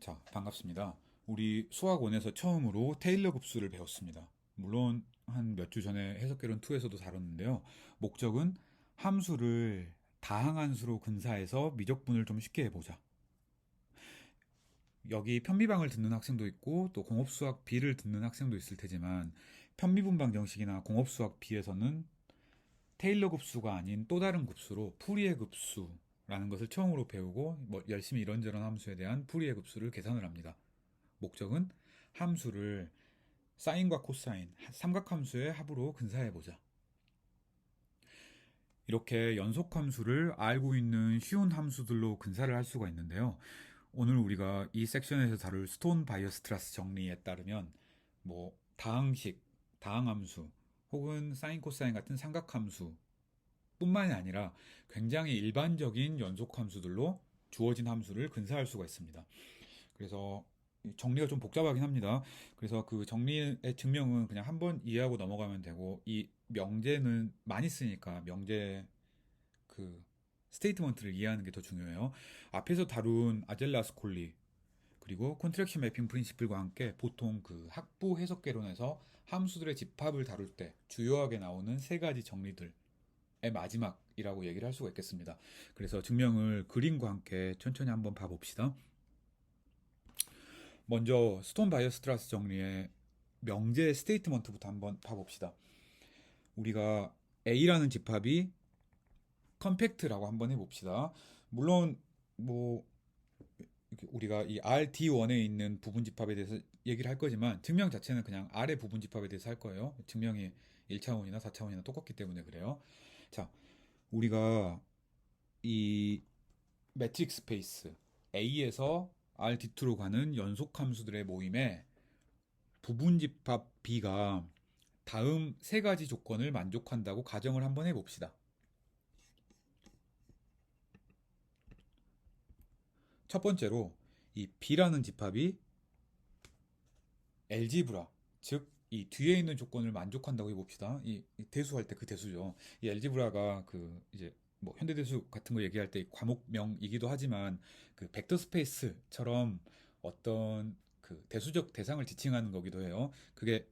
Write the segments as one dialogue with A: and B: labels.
A: 자, 반갑습니다. 우리 수학원에서 처음으로 테일러 급수를 배웠습니다. 물론 한 몇 주 전에 해석개론 2에서도 다뤘는데요. 목적은 함수를 다항함수로 근사해서 미적분을 좀 쉽게 해보자. 여기 편미방을 듣는 학생도 있고 또 공업수학 B를 듣는 학생도 있을 테지만 편미분방 정식이나 공업수학 B에서는 테일러 급수가 아닌 또 다른 급수로 푸리에 급수라는 것을 처음으로 배우고 열심히 이런저런 함수에 대한 푸리에 급수를 계산을 합니다. 목적은 함수를 사인과 코사인, 삼각함수의 합으로 근사해보자. 이렇게 연속함수를 알고 있는 쉬운 함수들로 근사를 할 수가 있는데요. 오늘 우리가 이 섹션에서 다룰 스톤 바이어스트라스 정리에 따르면 다항식, 다항함수 혹은 사인, 코사인 같은 삼각함수 뿐만이 아니라 굉장히 일반적인 연속함수들로 주어진 함수를 근사할 수가 있습니다. 그래서 정리가 좀 복잡하긴 합니다. 그래서 그 정리의 증명은 그냥 한번 이해하고 넘어가면 되고, 이 명제는 많이 쓰니까 명제 그 스테이트먼트를 이해하는 게 더 중요해요. 앞에서 다룬 아젤라스콜리 그리고 콘트랙션 매핑 프린시플과 함께 보통 그 학부 해석개론에서 함수들의 집합을 다룰 때 주요하게 나오는 세 가지 정리들의 마지막이라고 얘기를 할 수가 있겠습니다. 그래서 증명을 그림과 함께 천천히 한번 봐봅시다. 먼저 스톤 바이어스트라스 정리의 명제 스테이트먼트부터 한번 봐봅시다. 우리가 A라는 집합이 컴팩트라고 한번 해봅시다. 물론 뭐 우리가 이 RD1에 있는 부분 집합에 대해서 얘기를 할 거지만 증명 자체는 그냥 R의 부분 집합에 대해서 할 거예요. 증명이 1차원이나 4차원이나 똑같기 때문에 그래요. 자, 우리가 이 매트릭 스페이스 A에서 RD2로 가는 연속 함수들의 모임에 부분 집합 B가 다음 세 가지 조건을 만족한다고 가정을 한번 해봅시다. 첫 번째로 이 B라는 집합이 엘지브라, 즉 이 뒤에 있는 조건을 만족한다고 해봅시다. 이 대수할 때 그 대수죠. 이 엘지브라가 그 이제 뭐 현대대수 같은 거 얘기할 때 과목명이기도 하지만 그 벡터 스페이스처럼 어떤 그 대수적 대상을 지칭하는 거기도 해요. 그게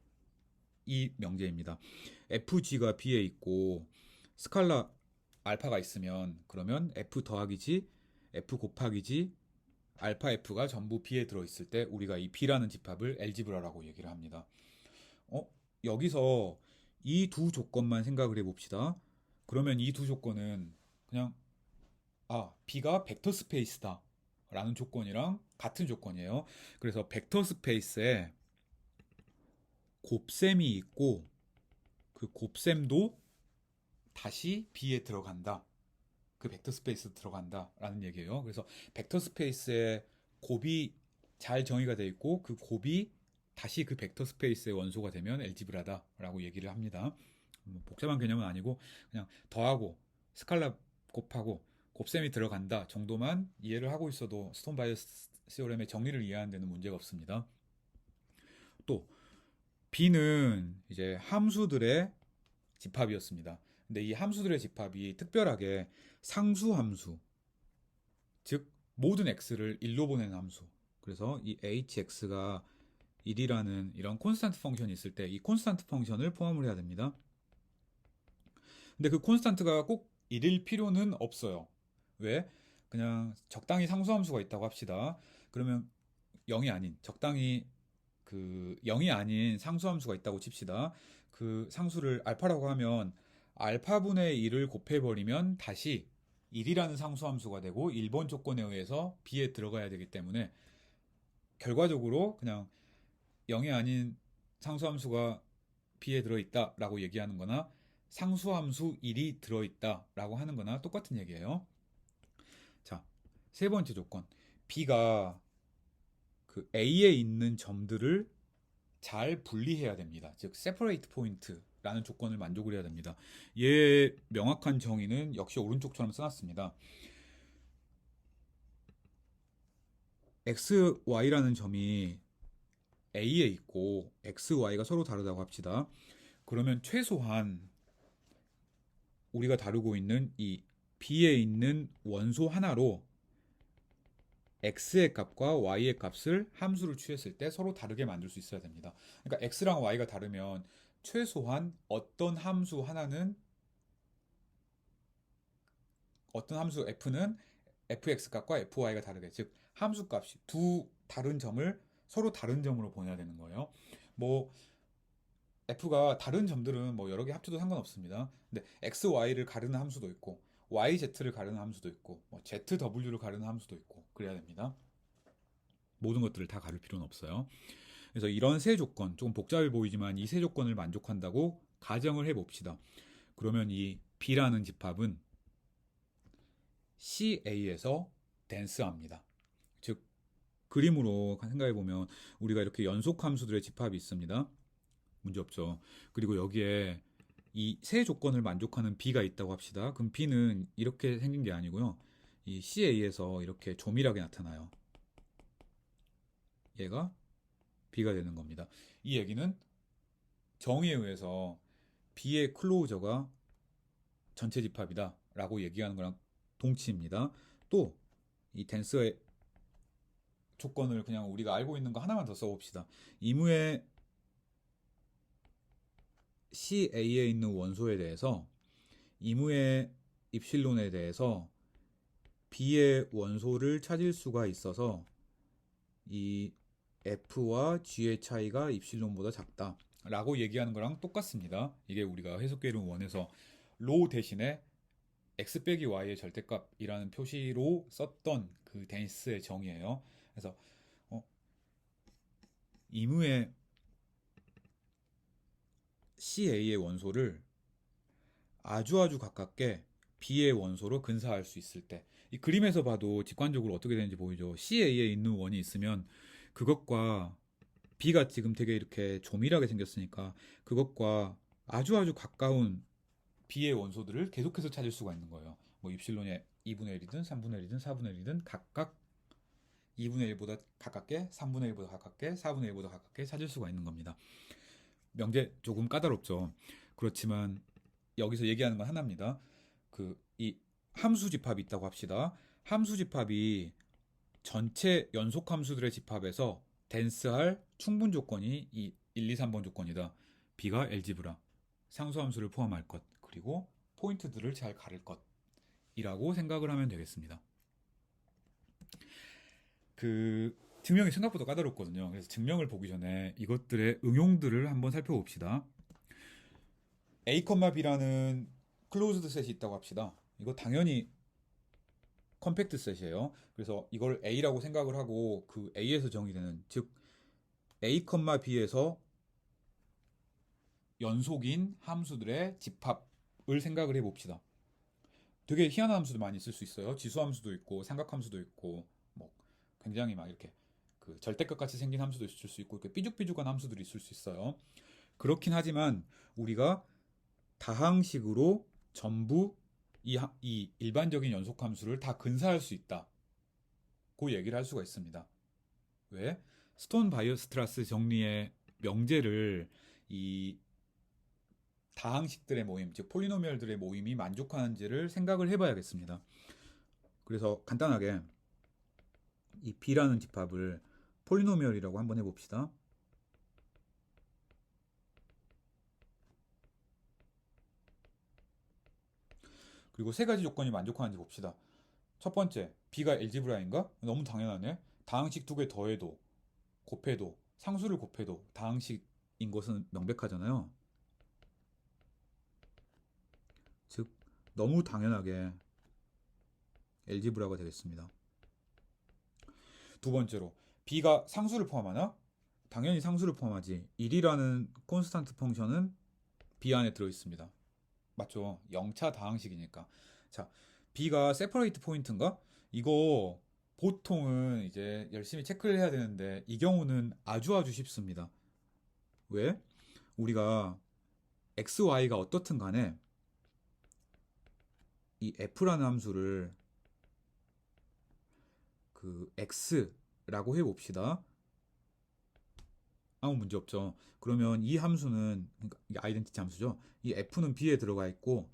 A: 이 명제입니다. FG가 B에 있고 스칼라 알파가 있으면 그러면 F 더하기 G, F 곱하기 G, 알파 F가 전부 B에 들어있을 때 우리가 이 B라는 집합을 엘지브라라고 얘기를 합니다. 여기서 이 두 조건만 생각을 해봅시다. 그러면 이 두 조건은 그냥 B가 벡터 스페이스다 라는 조건이랑 같은 조건이에요. 그래서 벡터 스페이스에 곱셈이 있고 그 곱셈도 다시 B에 들어간다. 그 벡터 스페이스 들어간다라는 얘기예요. 그래서 벡터 스페이스에 곱이 잘 정의가 되어 있고 그 곱이 다시 그 벡터 스페이스의 원소가 되면 엘지브라다라고 얘기를 합니다. 복잡한 개념은 아니고 그냥 더하고 스칼라 곱하고 곱셈이 들어간다 정도만 이해를 하고 있어도 스톤 바이어스 럼의 정리를 이해하는 데는 문제가 없습니다. 또 B는 이제 함수들의 집합이었습니다. 근데 이 함수들의 집합이 특별하게 상수함수, 즉 모든 x를 1로 보내는 함수. 그래서 이 hx가 1이라는 이런 콘스탄트 펑션이 있을 때 이 콘스탄트 펑션을 포함을 해야 됩니다. 근데 그 콘스탄트가 꼭 1일 필요는 없어요. 왜? 그냥 적당히 상수함수가 있다고 합시다. 그러면 0이 아닌 적당히 그 0이 아닌 상수함수가 있다고 칩시다. 그 상수를 알파라고 하면 알파분의 1을 곱해버리면 다시 1이라는 상수함수가 되고 1번 조건에 의해서 B에 들어가야 되기 때문에 결과적으로 그냥 0이 아닌 상수함수가 B에 들어있다라고 얘기하는 거나 상수함수 1이 들어있다라고 하는 거나 똑같은 얘기예요. 자, 세 번째 조건. B가 그 A에 있는 점들을 잘 분리해야 됩니다. 즉 separate point라는 조건을 만족을 해야 됩니다. 얘의 명확한 정의는 역시 오른쪽처럼 써놨습니다. x, y라는 점이 a에 있고 x, y가 서로 다르다고 합시다. 그러면 최소한 우리가 다루고 있는 이 b에 있는 원소 하나로 x의 값과 y의 값을 함수를 취했을 때 서로 다르게 만들 수 있어야 됩니다. 그러니까 x랑 y가 다르면 최소한 어떤 함수 f는 fx 값과 fy가 다르게, 즉 함수 값이 두 다른 점을 서로 다른 점으로 보내야 되는 거예요. 뭐 f가 다른 점들은 뭐 여러 개 합쳐도 상관없습니다. 근데 x, y를 가르는 함수도 있고 y, z를 가르는 함수도 있고 뭐 z, w를 가르는 함수도 있고 그래야 됩니다. 모든 것들을 다 가를 필요는 없어요. 그래서 이런 세 조건, 조금 복잡해 보이지만 이 세 조건을 만족한다고 가정을 해봅시다. 그러면 이 B라는 집합은 CA에서 댄스합니다. 즉 그림으로 생각해보면 우리가 이렇게 연속 함수들의 집합이 있습니다. 문제없죠. 그리고 여기에 이 세 조건을 만족하는 B가 있다고 합시다. 그럼 B는 이렇게 생긴 게 아니고요. 이 CA에서 이렇게 조밀하게 나타나요. 얘가 B가 되는 겁니다. 이 얘기는 정의에 의해서 B의 클로저가 전체 집합이다 라고 얘기하는 거랑 동치입니다. 또 이 댄스의 조건을 그냥 우리가 알고 있는 거 하나만 더 써봅시다. 이무의 CA에 있는 원소에 대해서 이무의 입실론에 대해서 B의 원소를 찾을 수가 있어서 이 F와 G의 차이가 입실론보다 작다 라고 얘기하는 거랑 똑같습니다. 이게 우리가 해석계론 1에서 로 대신에 x 빼기 y의 절대값이라는 표시로 썼던 그 댄스의 정의예요. 그래서 이무의 CA의 원소를 아주 가깝게 B의 원소로 근사할 수 있을 때, 이 그림에서 봐도 직관적으로 어떻게 되는지 보이죠. CA에 있는 원이 있으면 그것과 B가 지금 되게 이렇게 조밀하게 생겼으니까 그것과 아주 가까운 B의 원소들을 계속해서 찾을 수가 있는 거예요. 뭐 입실론의 2분의 1이든 3분의 1이든 4분의 1이든 각각 2분의 1보다 가깝게, 3분의 1보다 가깝게, 4분의 1보다 가깝게 찾을 수가 있는 겁니다. 명제 조금 까다롭죠. 그렇지만 여기서 얘기하는 건 하나입니다. 이 함수 집합이 있다고 합시다. 함수 집합이 전체 연속 함수들의 집합에서 댄스할 충분 조건이 이 1, 2, 3번 조건이다. B가 엘지브라, 상수함수를 포함할 것, 그리고 포인트들을 잘 가를 것이라고 생각을 하면 되겠습니다. 증명이 생각보다 까다롭거든요. 그래서 증명을 보기 전에 이것들의 응용들을 한번 살펴봅시다. A, B라는 클로즈드 셋이 있다고 합시다. 이거 당연히 컴팩트 셋이에요. 그래서 이걸 A라고 생각을 하고 그 A에서 정의되는, 즉 A, B에서 연속인 함수들의 집합을 생각을 해봅시다. 되게 희한한 함수도 많이 있을 수 있어요. 지수함수도 있고 삼각함수도 있고 뭐 굉장히 막 이렇게 절대값 같이 생긴 함수도 있을 수 있고 이렇게 삐죽삐죽한 함수들이 있을 수 있어요. 그렇긴 하지만 우리가 다항식으로 전부 이 일반적인 연속함수를 다 근사할 수 있다고 얘기를 할 수가 있습니다. 왜? 스톤 바이어스트라스 정리의 명제를 이 다항식들의 모임, 즉 폴리노미얼들의 모임이 만족하는지를 생각을 해봐야겠습니다. 그래서 간단하게 이 B라는 집합을 폴리노미얼이라고 한번 해봅시다. 그리고 세 가지 조건이 만족하는지 봅시다. 첫 번째, B가 엘지브라인가? 너무 당연하네. 다항식 두 개 더해도, 곱해도, 상수를 곱해도 다항식인 것은 명백하잖아요. 즉, 너무 당연하게 엘지브라가 되겠습니다. 두 번째로, B가 상수를 포함하나? 당연히 상수를 포함하지. 1이라는 콘스탄트 펑션은 B 안에 들어있습니다. 맞죠? 0차 다항식이니까. 자, B가 세퍼레이트 포인트인가? 이거 보통은 이제 열심히 체크를 해야 되는데 이 경우는 아주 쉽습니다. 왜? 우리가 x, y가 어떻든 간에 이 f라는 함수를 x라고 해봅시다. 아무 문제 없죠. 그러면 이 함수는, 그러니까 이게 아이덴티티 함수죠. 이 f는 b에 들어가 있고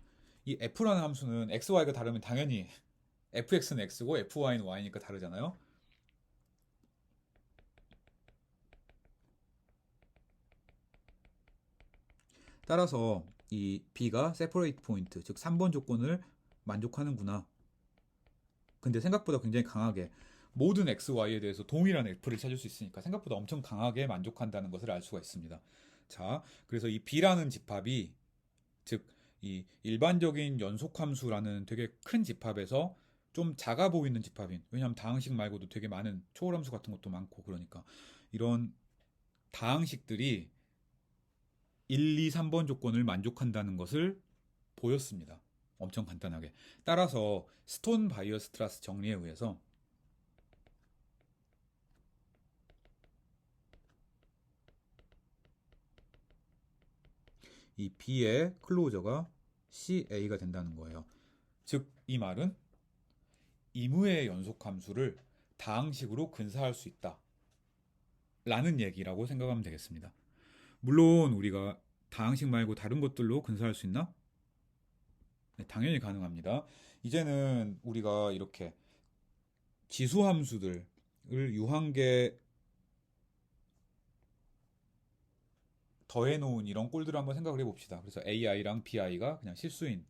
A: 이 f라는 함수는 x, y가 다르면 당연히 fx는 x고 fy는 y니까 다르잖아요. 따라서 이 B가 separate point, 즉 3번 조건을 만족하는구나. 근데 생각보다 굉장히 강하게 모든 x, y에 대해서 동일한 f를 찾을 수 있으니까 생각보다 엄청 강하게 만족한다는 것을 알 수가 있습니다. 자, 그래서 이 B라는 집합이, 즉 이 일반적인 연속함수라는 되게 큰 집합에서 좀 작아 보이는 집합인, 왜냐하면 다항식 말고도 되게 많은 초월함수 같은 것도 많고, 그러니까 이런 다항식들이 1, 2, 3번 조건을 만족한다는 것을 보였습니다. 엄청 간단하게. 따라서 스톤 바이어스트라스 정리에 의해서 이 B의 클로저가 CA가 된다는 거예요. 즉, 이 말은 임의의 연속함수를 다항식으로 근사할 수 있다 라는 얘기라고 생각하면 되겠습니다. 물론 우리가 다항식 말고 다른 것들로 근사할 수 있나? 네, 당연히 가능합니다. 이제는 우리가 이렇게 지수함수들을 유한계 더해놓은 이런 꼴들을 한번 생각을 해봅시다. 그래서 AI랑 BI가 그냥 실수인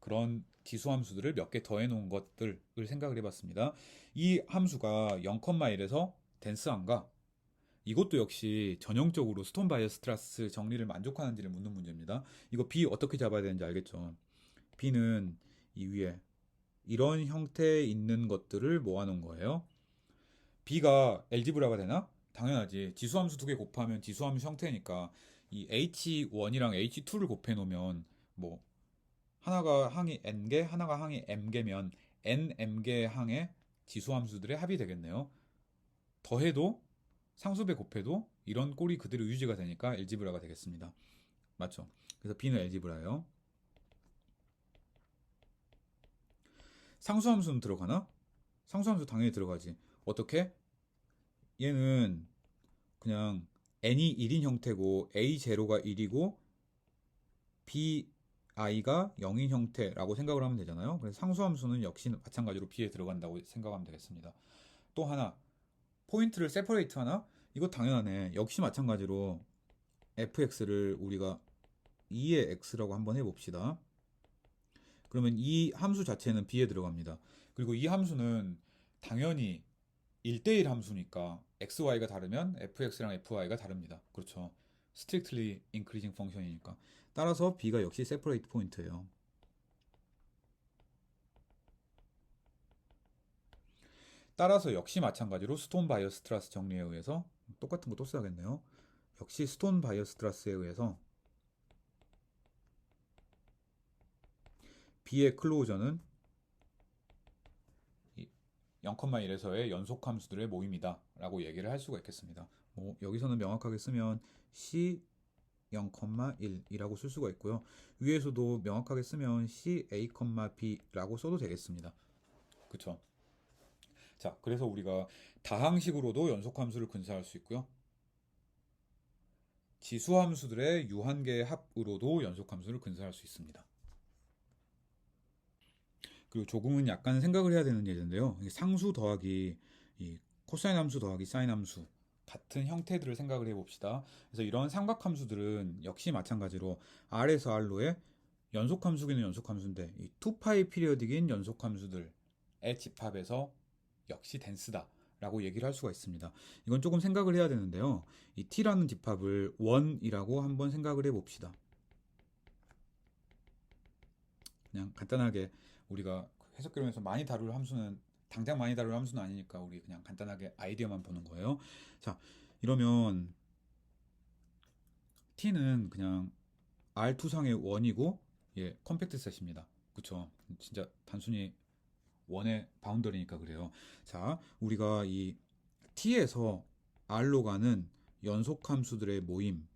A: 그런 지수함수들을 몇 개 더해놓은 것들을 생각을 해봤습니다. 이 함수가 0,1에서 덴스한가? 이것도 역시 전형적으로 스톤 바이어스트라스 정리를 만족하는지를 묻는 문제입니다. 이거 B 어떻게 잡아야 되는지 알겠죠? B는 이 위에 이런 형태에 있는 것들을 모아놓은 거예요. B가 엘지브라가 되나? 당연하지. 지수함수 두 개 곱하면 지수함수 형태니까 이 H1이랑 H2를 곱해 놓으면 뭐 하나가 항이 n개, 하나가 항이 m개면 nm개 항의 지수함수들의 합이 되겠네요. 더해도 상수배 곱해도 이런 꼴이 그대로 유지가 되니까 엘지브라가 되겠습니다. 맞죠? 그래서 B는 엘지브라예요. 상수함수는 들어가나? 상수함수 당연히 들어가지. 어떻게? 얘는 그냥 n이 1인 형태고 a0가 1이고 bi가 0인 형태라고 생각을 하면 되잖아요. 그래서 상수함수는 역시 마찬가지로 b에 들어간다고 생각하면 되겠습니다. 또 하나, 포인트를 세퍼레이트 하나? 이거 당연하네. 역시 마찬가지로 fx를 우리가 2의 x라고 한번 해봅시다. 그러면 이 함수 자체는 b에 들어갑니다. 그리고 이 함수는 당연히 1대1 함수니까 xy가 다르면 fx랑 fy가 다릅니다. 그렇죠. strictly increasing function이니까. 따라서 b가 역시 separate point예요. 따라서 역시 마찬가지로 스톤 바이어스트라스 정리에 의해서 똑같은 거 또 써야겠네요. 역시 스톤 바이어스트라스에 의해서 b의 클로저는 0,1에서의 연속함수들의 모임이다 라고 얘기를 할 수가 있겠습니다. 뭐 여기서는 명확하게 쓰면 C 0,1이라고 쓸 수가 있고요. 위에서도 명확하게 쓰면 CA, B라고 써도 되겠습니다. 그쵸? 자, 그래서 우리가 다항식으로도 연속함수를 근사할 수 있고요. 지수함수들의 유한계의 합으로도 연속함수를 근사할 수 있습니다. 그리고 조금은 약간 생각을 해야 되는 예제인데요. 상수 더하기 이 코사인 함수 더하기 사인 함수 같은 형태들을 생각을 해봅시다. 그래서 이런 삼각함수들은 역시 마찬가지로 R에서 R로의 연속함수기는 연속함수인데 이 2파이 피리어딕인 연속함수들의 집합에서 역시 덴스다 라고 얘기를 할 수가 있습니다. 이건 조금 생각을 해야 되는데요. 이 T라는 집합을 1이라고 한번 생각을 해봅시다. 그냥 간단하게 우리가 해석개론에서 많이 다룰 함수는 당장 많이 다룰 함수는 아니니까 우리 그냥 간단하게 아이디어만 보는 거예요. 자, 이러면 t는 그냥 R2상의 1이고 예, 컴팩트 셋입니다. 그쵸? 진짜 단순히 원의 바운더리니까 그래요. 자, 우리가 이 t에서 r로 가는 연속함수들의 모임이랑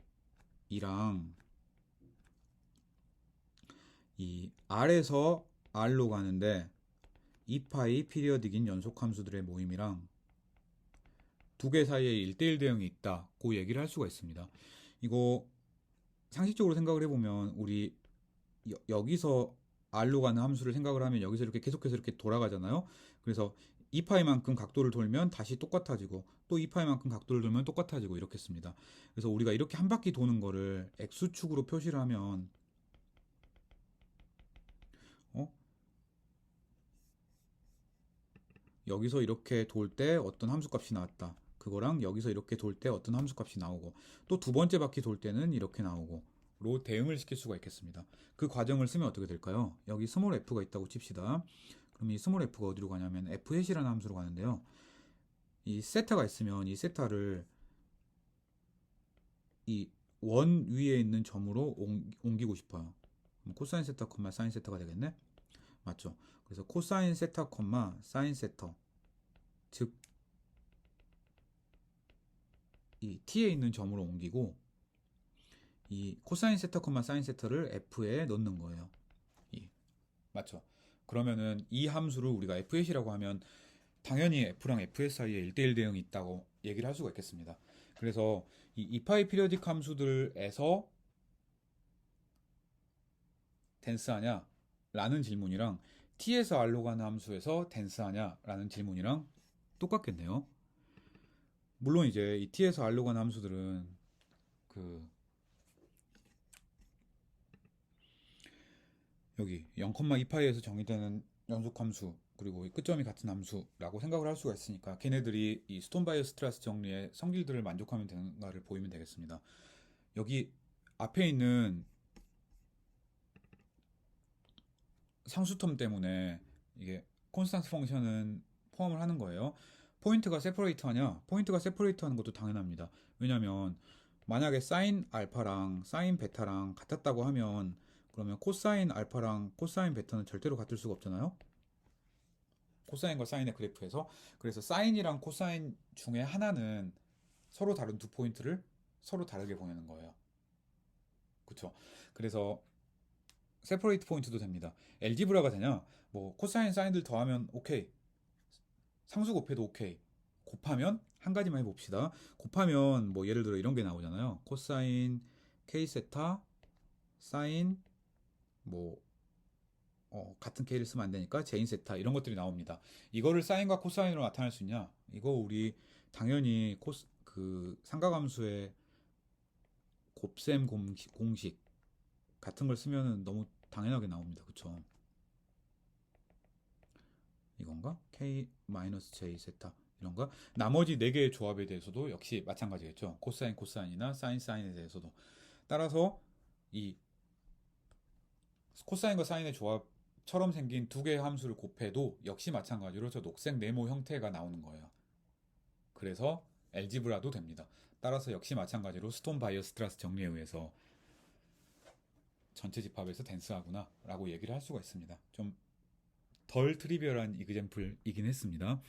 A: 이 r에서 r로 가는데 2파이 피리어딕인 연속함수들의 모임이랑 두 개 사이에 1대1 대응이 있다고 얘기를 할 수가 있습니다. 이거 상식적으로 생각을 해보면 우리 여기서 r로 가는 함수를 생각을 하면 여기서 이렇게 계속해서 이렇게 돌아가잖아요. 그래서 2파이만큼 각도를 돌면 다시 똑같아지고 또 2파이만큼 각도를 돌면 똑같아지고 이렇게 씁니다. 그래서 우리가 이렇게 한 바퀴 도는 거를 x축으로 표시를 하면 어? 여기서 이렇게 돌 때 어떤 함수값이 나왔다. 그거랑 여기서 이렇게 돌 때 어떤 함수값이 나오고 또 두 번째 바퀴 돌 때는 이렇게 나오고 로 대응을 시킬 수가 있겠습니다. 그 과정을 쓰면 어떻게 될까요? 여기 스몰 f가 있다고 칩시다. 그럼 이 스몰 f가 어디로 가냐면 f-이라는 함수로 가는데요. 이 세타가 있으면 이 세타를 이 원 위에 있는 점으로 옮기고 싶어요. 코사인 세타, 사인 세타가 되겠네? 맞죠? 그래서 코사인 세타, 사인 세터, 즉 이 t에 있는 점으로 옮기고 이 코사인 세타, 사인 세타를 f에 넣는 거예요. 맞죠? 그러면은 이 함수를 우리가 f-이라고 하면 당연히 f랑 fs 사이에 1대1 대응이 있다고 얘기를 할 수가 있겠습니다. 그래서 이 2파이 피리어딕 함수들에서 댄스하냐? 라는 질문이랑 t에서 r로 가는 함수에서 댄스하냐? 라는 질문이랑 똑같겠네요. 물론 이제 이 t에서 r로 가는 함수들은 그 여기 0,2파이에서 정의되는 연속함수 그리고 끝점이 같은 함수라고 생각을 할 수가 있으니까 걔네들이 이 스톤바이어스트라스 정리의 성질들을 만족하면 되는가를 보이면 되겠습니다. 여기 앞에 있는 상수텀 때문에 이게 콘스탄트 펑션은 포함을 하는 거예요. 포인트가 세퍼레이트 하냐? 포인트가 세퍼레이트 하는 것도 당연합니다. 왜냐면 만약에 사인 알파랑 사인 베타랑 같았다고 하면 그러면 코사인 알파랑 코사인 베타는 절대로 같을 수가 없잖아요. 코사인과 사인의 그래프에서. 그래서 사인이랑 코사인 중에 하나는 서로 다른 두 포인트를 서로 다르게 보내는 거예요. 그쵸? 그래서 세퍼레이트 포인트도 됩니다. 엘지브라가 되냐? 뭐 코사인 사인들 더하면 오케이. 상수 곱해도 오케이. 곱하면 한 가지만 해봅시다. 곱하면 뭐 예를 들어 이런 게 나오잖아요. 코사인 k 세타 사인 뭐 같은 K를 쓰면 안 되니까 제인 세타 이런 것들이 나옵니다. 이거를 사인과 코사인으로 나타낼 수 있냐? 이거 우리 당연히 그 삼각함수의 곱셈 공식 같은 걸 쓰면 너무 당연하게 나옵니다. 그쵸? 이건가? K-J 세타 이런가? 나머지 4개의 조합에 대해서도 역시 마찬가지겠죠. 코사인 코사인이나 사인 사인에 대해서도. 따라서 이 코사인과 사인의 조합처럼 생긴 두 개의 함수를 곱해도 역시 마찬가지로 저 녹색 네모 형태가 나오는 거예요. 그래서 엘지브라도 됩니다. 따라서 역시 마찬가지로 스톤 바이어스트라스 정리에 의해서 전체 집합에서 댄스하구나 라고 얘기를 할 수가 있습니다. 좀 덜 트리비얼한 이그젬플이긴 했습니다.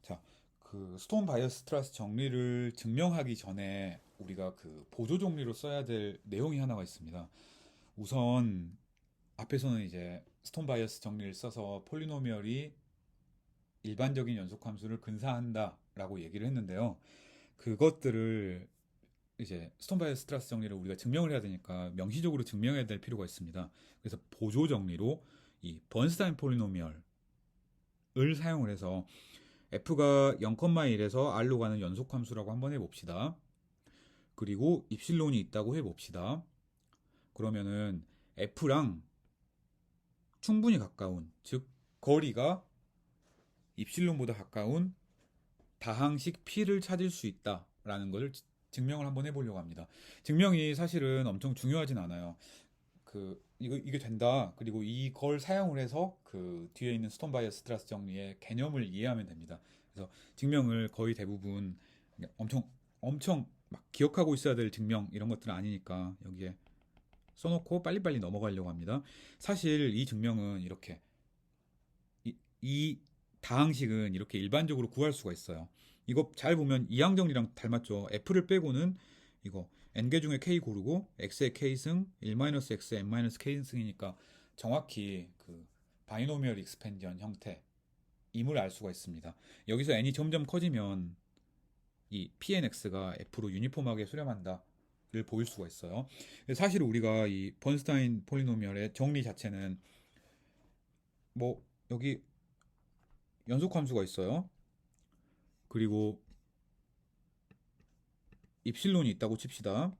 A: 자, 그 스톤 바이어스트라스 정리를 증명하기 전에 우리가 그 보조 정리로 써야 될 내용이 하나가 있습니다. 우선 앞에서는 이제 스톤 바이어스 정리를 써서 폴리노미얼이 일반적인 연속함수를 근사한다라고 얘기를 했는데요. 그것들을 이제 스톤 바이어스트라스 정리를 우리가 증명을 해야 되니까 명시적으로 증명해야 될 필요가 있습니다. 그래서 보조 정리로 이 번스타인 폴리노미얼을 사용을 해서 f가 0,1에서 r로 가는 연속함수라고 한번 해봅시다. 그리고 입실론이 있다고 해봅시다. 그러면은 f랑 충분히 가까운, 즉 거리가 입실론보다 가까운 다항식 p를 찾을 수 있다라는 것을 증명을 한번 해보려고 합니다. 증명이 사실은 엄청 중요하진 않아요. 이게 된다. 그리고 이걸 사용을 해서 그 뒤에 있는 스톤 바이어스트라스 정리의 개념을 이해하면 됩니다. 그래서 증명을 거의 대부분 엄청 막 기억하고 있어야 될 증명 이런 것들은 아니니까 여기에 써놓고 빨리빨리 넘어가려고 합니다. 사실 이 증명은 이렇게 이 다항식은 이렇게 일반적으로 구할 수가 있어요. 이거 잘 보면 이항 정리랑 닮았죠. f를 빼고는 이거 n개 중에 k 고르고 x의 k승 1-x n-k승이니까 정확히 그 바이노미얼 익스펜디언 형태임을 알 수가 있습니다. 여기서 n이 점점 커지면 이 pnx가 f로 유니폼하게 수렴한다를 보일 수가 있어요. 사실 우리가 이 번스타인 폴리노미얼의 정리 자체는 뭐 여기 연속 함수가 있어요. 그리고 입실론이 있다고 칩시다.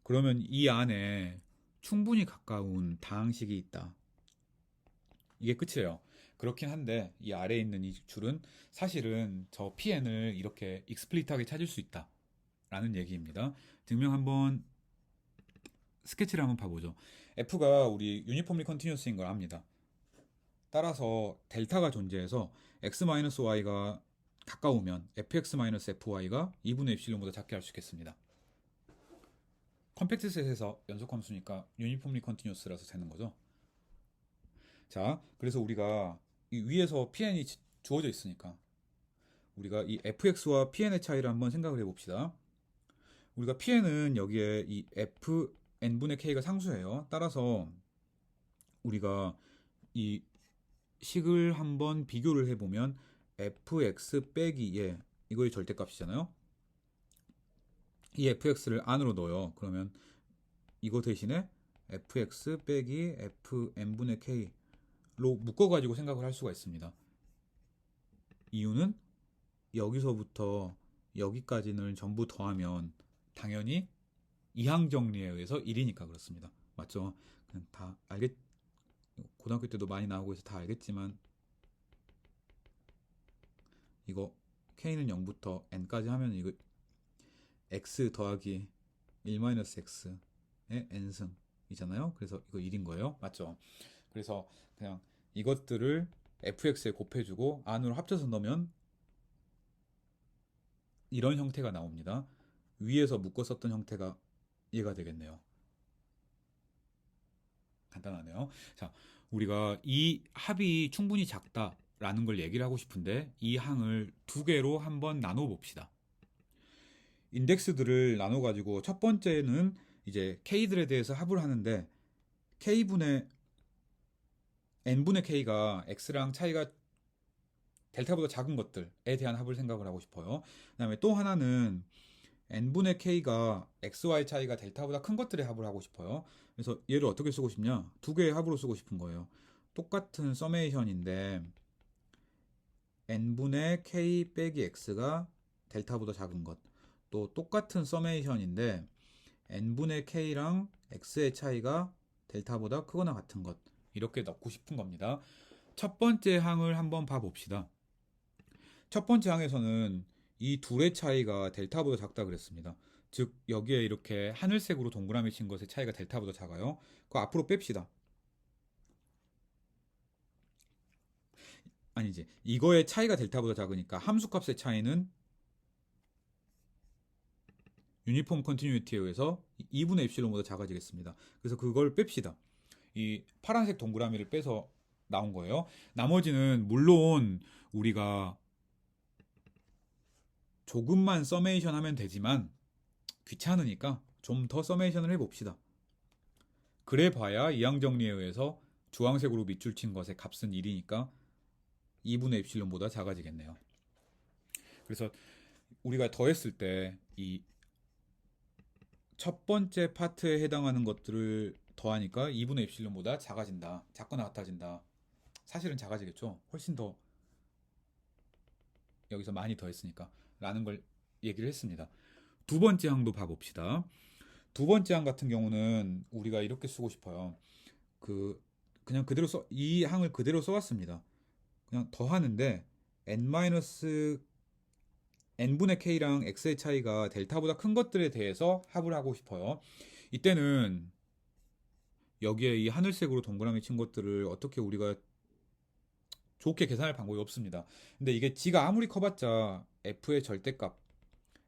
A: 그러면 이 안에 충분히 가까운 다항식이 있다. 이게 끝이에요. 그렇긴 한데 이 아래에 있는 이 줄은 사실은 저 PN을 이렇게 익스플리트하게 찾을 수 있다 라는 얘기입니다. 증명 한번 스케치를 한번 봐보죠. F가 우리 유니폼리 컨티뉴어스인 걸 압니다. 따라서 델타가 존재해서 x-y가 가까우면 fx-fy가 2분의 엡실론보다 작게 할 수 있겠습니다. 컴팩트 셋에서 연속함수니까 유니폼리 컨티뉴어스라서 되는 거죠. 자, 그래서 우리가 이 위에서 PN이 주어져 있으니까 우리가 이 fx와 PN의 차이를 한번 생각을 해봅시다. 우리가 PN은 여기에 이 fn분의 k가 상수예요. 따라서 우리가 이 식을 한번 비교를 해보면 fx 빼기 예 이거의 절대값이잖아요. 이 fx를 안으로 넣어요. 그러면 이거 대신에 fx 빼기 fn분의 k로 묶어가지고 생각을 할 수가 있습니다. 이유는 여기서부터 여기까지는 전부 더하면 당연히 이항 정리에 의해서 1이니까 그렇습니다. 맞죠? 그냥 다 고등학교 때도 많이 나오고 해서 다 알겠지만 이거 k는 0부터 n까지 하면 이거 x 더하기 1-x의 n승이잖아요. 그래서 이거 1인 거예요. 맞죠? 그래서 그냥 이것들을 fx에 곱해주고 안으로 합쳐서 넣으면 이런 형태가 나옵니다. 위에서 묶어 썼던 형태가 얘가 되겠네요. 간단하네요. 자, 우리가 이 합이 충분히 작다라는 걸 얘기를 하고 싶은데 이 항을 두 개로 한번 나눠 봅시다. 인덱스들을 나눠 가지고 첫 번째는 이제 k들에 대해서 합을 하는데 k분의 n분의 k가 x랑 차이가 델타보다 작은 것들에 대한 합을 생각을 하고 싶어요. 그다음에 또 하나는 n분의 k가 xy 차이가 델타보다 큰 것들의 합을 하고 싶어요. 그래서 얘를 어떻게 쓰고 싶냐? 두 개의 합으로 쓰고 싶은 거예요. 똑같은 서메이션인데 n분의 k 빼기 x가 델타보다 작은 것. 또 똑같은 서메이션인데 n분의 k랑 x의 차이가 델타보다 크거나 같은 것. 이렇게 넣고 싶은 겁니다. 첫 번째 항을 한번 봐봅시다. 첫 번째 항에서는 이 둘의 차이가 델타보다 작다 그랬습니다. 즉 여기에 이렇게 하늘색으로 동그라미 친 것의 차이가 델타보다 작아요. 그거 앞으로 뺍시다. 아니지. 이거의 차이가 델타보다 작으니까 함수값의 차이는 유니폼 컨티뉴이티에 의해서 2분의 엡실론보다 작아지겠습니다. 그래서 그걸 뺍시다. 이 파란색 동그라미를 빼서 나온 거예요. 나머지는 물론 우리가 조금만 서메이션 하면 되지만 귀찮으니까 좀 더 서메이션을 해봅시다. 그래 봐야 이항 정리에 의해서 주황색으로 밑줄 친 것의 값은 1이니까 2분의 엡실론보다 작아지겠네요. 그래서 우리가 더했을 때 이 첫 번째 파트에 해당하는 것들을 더하니까 2분의 엡실론보다 작아진다. 작거나 같아진다. 사실은 작아지겠죠. 훨씬 더 여기서 많이 더했으니까 라는 걸 얘기를 했습니다. 두 번째 항도 봐봅시다. 두 번째 항 같은 경우는 우리가 이렇게 쓰고 싶어요. 그냥 그대로 이 항을 그대로 써왔습니다. 그냥 더하는데 n분의 k랑 x의 차이가 델타보다 큰 것들에 대해서 합을 하고 싶어요. 이때는 여기에 이 하늘색으로 동그라미 친 것들을 어떻게 우리가 좋게 계산할 방법이 없습니다. 근데 이게 g가 아무리 커봤자 f의 절대값,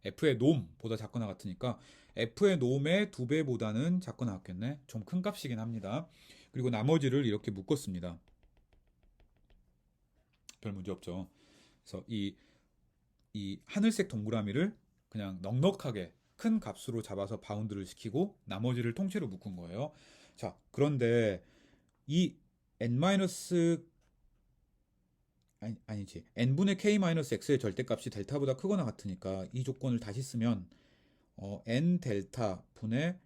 A: f의 놈보다 작거나 같으니까 f의 놈의 2배보다는 작거나 같겠네. 좀 큰 값이긴 합니다. 그리고 나머지를 이렇게 묶었습니다. 별 문제 없죠. 그래서 이 하늘색 동그라미를 그냥 넉넉하게 큰 값으로 잡아서 바운드를 시키고 나머지를 통째로 묶은 거예요. 자, 그런데 이 아니지. n분의 k-x의 절대값이 델타보다 크거나 같으니까 이 조건을 다시 쓰면 n 델타 분의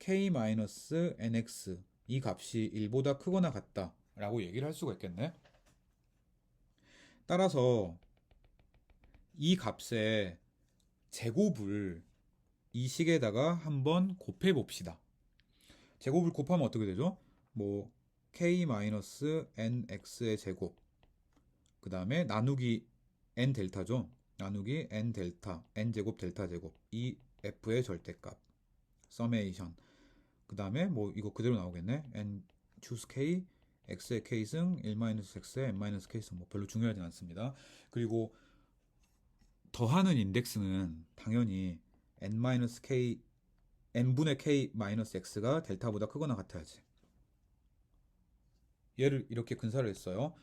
A: k-nx 이 값이 1보다 크거나 같다 라고 얘기를 할 수가 있겠네. 따라서 이 값의 제곱을 이 식에다가 한번 곱해 봅시다. 제곱을 곱하면 어떻게 되죠? 뭐 k-nx의 제곱, 그 다음에 나누기 n 델타죠. 나누기 n 델타, n 제곱 델타 제곱, 이 f의 절대값, 서메이션. 그 다음에 뭐 이거 그대로 나오겠네. n choose k, x의 k승, 1-x의 n-k승. 뭐 별로 중요하지 않습니다. 그리고 더하는 인덱스는 당연히 n-k, n분의 k-x가 델타보다 크거나 같아야지. 얘를 이렇게 근사를 했어요.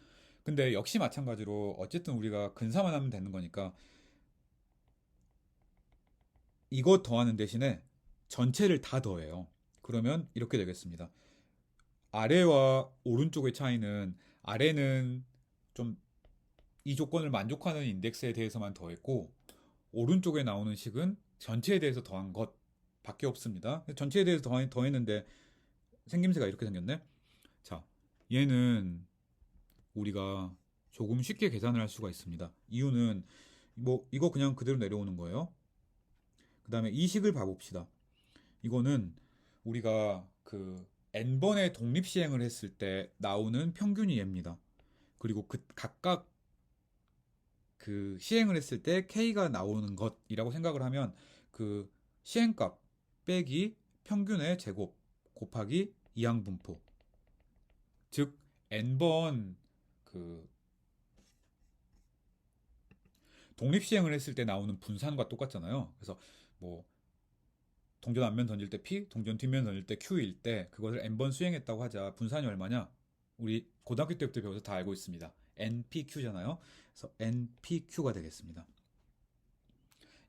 A: 근데 역시 마찬가지로 어쨌든 우리가 근사만 하면 되는 거니까 이거 더하는 대신에 전체를 다 더해요. 그러면 이렇게 되겠습니다. 아래와 오른쪽의 차이는 아래는 좀 이 조건을 만족하는 인덱스에 대해서만 더했고 오른쪽에 나오는 식은 전체에 대해서 더한 것밖에 없습니다. 전체에 대해서 더했는데 생김새가 이렇게 생겼네. 자, 얘는 우리가 조금 쉽게 계산을 할 수가 있습니다. 이유는 뭐 이거 그냥 그대로 내려오는 거예요. 그 다음에 이 식을 봐봅시다. 이거는 우리가 그 n번의 독립 시행을 했을 때 나오는 평균이 얘입니다. 그리고 그 각각 그 시행을 했을 때 k가 나오는 것이라고 생각을 하면 그 시행값 빼기 평균의 제곱 곱하기 이항분포, 즉 n번 그 독립 시행을 했을 때 나오는 분산과 똑같잖아요. 그래서 뭐 동전 앞면 던질 때 P, 동전 뒷면 던질 때 Q일 때 그것을 n번 수행했다고 하자. 분산이 얼마냐? 우리 고등학교 때부터 배워서 다 알고 있습니다. NPQ잖아요. 그래서 NPQ가 되겠습니다.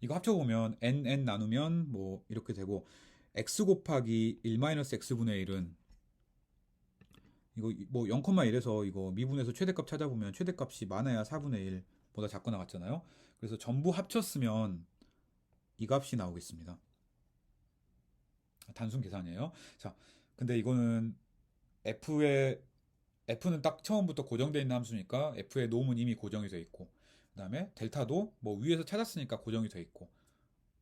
A: 이거 합쳐보면 NN 나누면 뭐 이렇게 되고 x 곱하기 1-x분의 1은 이거 뭐 0,1에서 이거 미분에서 최대값 찾아보면 최대값이 많아야 4분의 1보다 작거나 같잖아요. 그래서 전부 합쳤으면 이 값이 나오겠습니다. 단순 계산이에요. 자, 근데 이거는 F는 딱 처음부터 고정되어 있는 함수니까 F의 놈은 이미 고정이 되어 있고 그 다음에 델타도 뭐 위에서 찾았으니까 고정이 되어 있고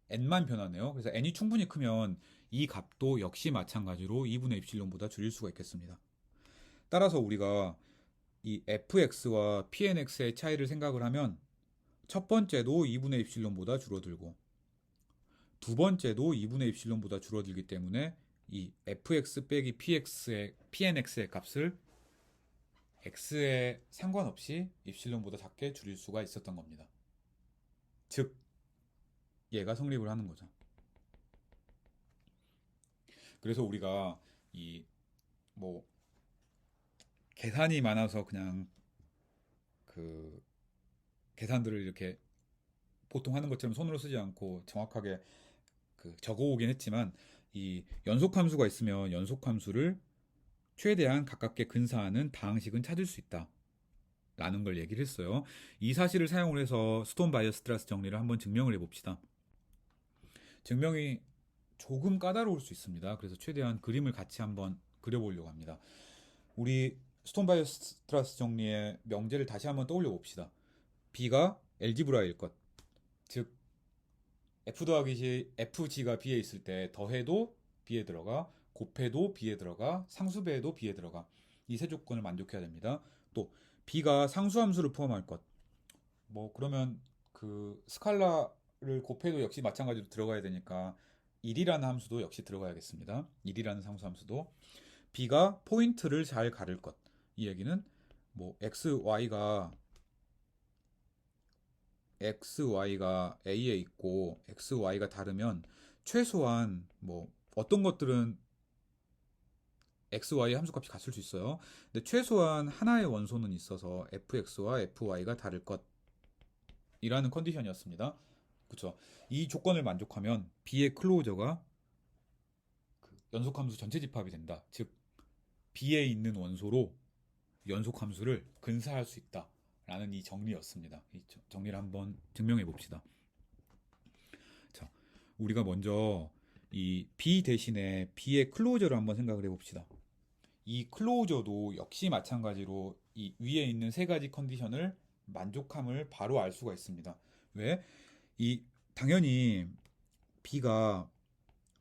A: n만 변하네요. 그래서 n이 충분히 크면 이 값도 역시 마찬가지로 2분의 입실론보다 줄일 수가 있겠습니다. 따라서 우리가 이 fx와 pnx의 차이를 생각을 하면 첫 번째도 2분의 입실론보다 줄어들고 두 번째도 2분의 입실론보다 줄어들기 때문에 이 fx 빼기 pnx의 값을 x에 상관없이 입실론보다 작게 줄일 수가 있었던 겁니다. 즉 얘가 성립을 하는 거죠. 그래서 우리가 이 뭐 계산이 많아서 그냥 그 계산들을 이렇게 보통 하는 것처럼 손으로 쓰지 않고 정확하게 그 적어오긴 했지만 이 연속함수가 있으면 연속함수를 최대한 가깝게 근사하는 다항식은 찾을 수 있다 라는 걸 얘기를 했어요. 이 사실을 사용을 해서 스톤 바이어스트라스 정리를 한번 증명을 해봅시다. 증명이 조금 까다로울 수 있습니다. 그래서 최대한 그림을 같이 한번 그려보려고 합니다. 우리 스톤 바이어스트라스 정리의 명제를 다시 한번 떠올려 봅시다. B가 엘지브라일 것, 즉 F 더하기 시 FG가 B에 있을 때 더해도 B에 들어가, 곱해도 B에 들어가, 상수배해도 B에 들어가. 이 세 조건을 만족해야 됩니다. 또 B가 상수함수를 포함할 것. 뭐 그러면 그 스칼라를 곱해도 역시 마찬가지로 들어가야 되니까 1이라는 함수도 역시 들어가야겠습니다. 1이라는 상수함수도. B가 포인트를 잘 가를 것. 이 얘기는 뭐 XY가 A에 있고 XY가 다르면 최소한 뭐 어떤 것들은 XY 함수값이 같을 수 있어요. 근데 최소한 하나의 원소는 있어서 FX와 FY가 다를 것이라는 컨디션이었습니다. 그렇죠. 이 조건을 만족하면 B의 클로저가 그 연속함수 전체 집합이 된다. 즉 B에 있는 원소로 연속함수를 근사할 수 있다. 라는 이 정리였습니다. 이 정리를 한번 증명해 봅시다. 자, 우리가 먼저 이 B 대신에 B의 클로저를 한번 생각을 해봅시다. 이 클로저도 역시 마찬가지로 이 위에 있는 세 가지 컨디션을 만족함을 바로 알 수가 있습니다. 왜? 이 당연히 B가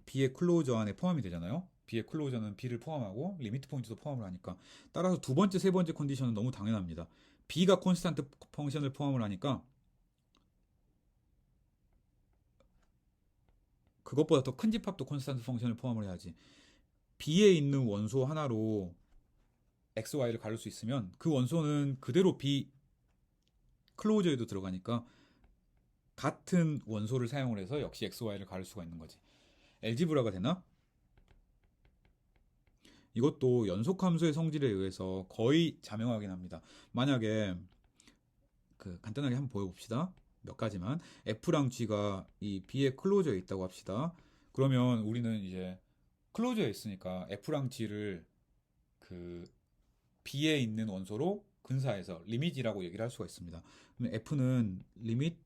A: B의 클로저 안에 포함이 되잖아요. B의 클로저는 B를 포함하고 리미트 포인트도 포함을 하니까 따라서 두 번째, 세 번째 컨디션은 너무 당연합니다. B가 콘스탄트 펑션을 포함을 하니까 그것보다 더 큰 집합도 콘스탄트 펑션을 포함을 해야지. B에 있는 원소 하나로 x, y를 가릴 수 있으면 그 원소는 그대로 B 클로저에도 들어가니까 같은 원소를 사용을 해서 역시 x, y를 가릴 수가 있는 거지. 엘지브라가 되나? 이것도 연속함수의 성질에 의해서 거의 자명하긴 합니다. 만약에 간단하게 한번 보여봅시다. 몇 가지만. F랑 G가 이 B의 클로저에 있다고 합시다. 그러면 우리는 이제 클로저에 있으니까 F랑 G를 그 B에 있는 원소로 근사해서 리밋이라고 얘기를 할 수가 있습니다. 그러면 F는 리밋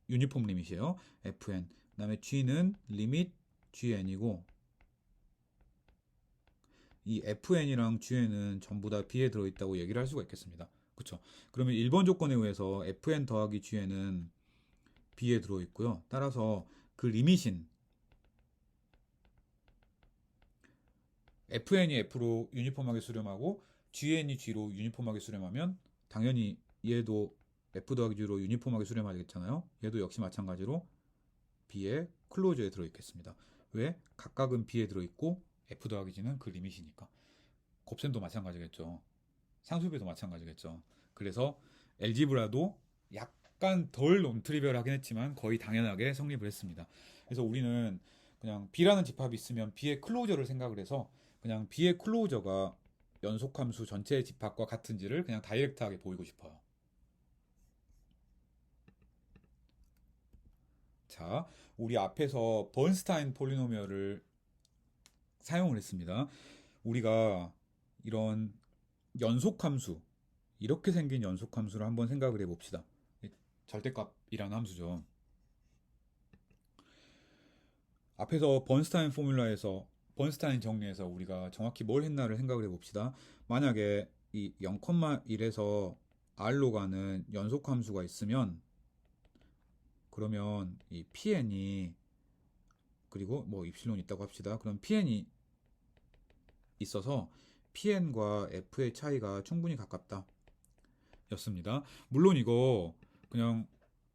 A: 유니폼 리밋이에요. Fn. 그다음에 G는 리밋 Gn이고 이 Fn이랑 Gn은 전부 다 B에 들어있다고 얘기를 할 수가 있겠습니다. 그렇죠? 그러면 1번 조건에 의해서 Fn 더하기 Gn은 B에 들어있고요. 따라서 그 리밋인 Fn이 F로 유니폼하게 수렴하고 Gn이 G로 유니폼하게 수렴하면 당연히 얘도 F 더하기 G로 유니폼하게 수렴하겠잖아요. 얘도 역시 마찬가지로 B의 클로저에 들어있겠습니다. 왜? 각각은 B에 들어있고 F 더하기 G는 그 리밋이니까. 곱셈도 마찬가지겠죠. 상수비도 마찬가지겠죠. 그래서 엘지브라도 약간 덜 논트리비얼하긴 했지만 거의 당연하게 성립을 했습니다. 그래서 우리는 그냥 B라는 집합이 있으면 B의 클로저를 생각을 해서 그냥 B의 클로저가 연속함수 전체의 집합과 같은지를 그냥 다이렉트하게 보이고 싶어요. 자, 우리 앞에서 번스타인 폴리노미얼을 사용을 했습니다. 우리가 이런 연속함수, 이렇게 생긴 연속함수를 한번 생각을 해봅시다. 절대값이라는 함수죠. 앞에서 번스타인 포뮬라에서 번스타인 정리에서 우리가 정확히 뭘 했나를 생각을 해봅시다. 만약에 이 0,1에서 r로 가는 연속함수가 있으면 그러면 이 pn이 그리고 뭐 입실론이 있다고 합시다. 그럼 pn이 있어서 pn과 f의 차이가 충분히 가깝다 였습니다. 물론 이거 그냥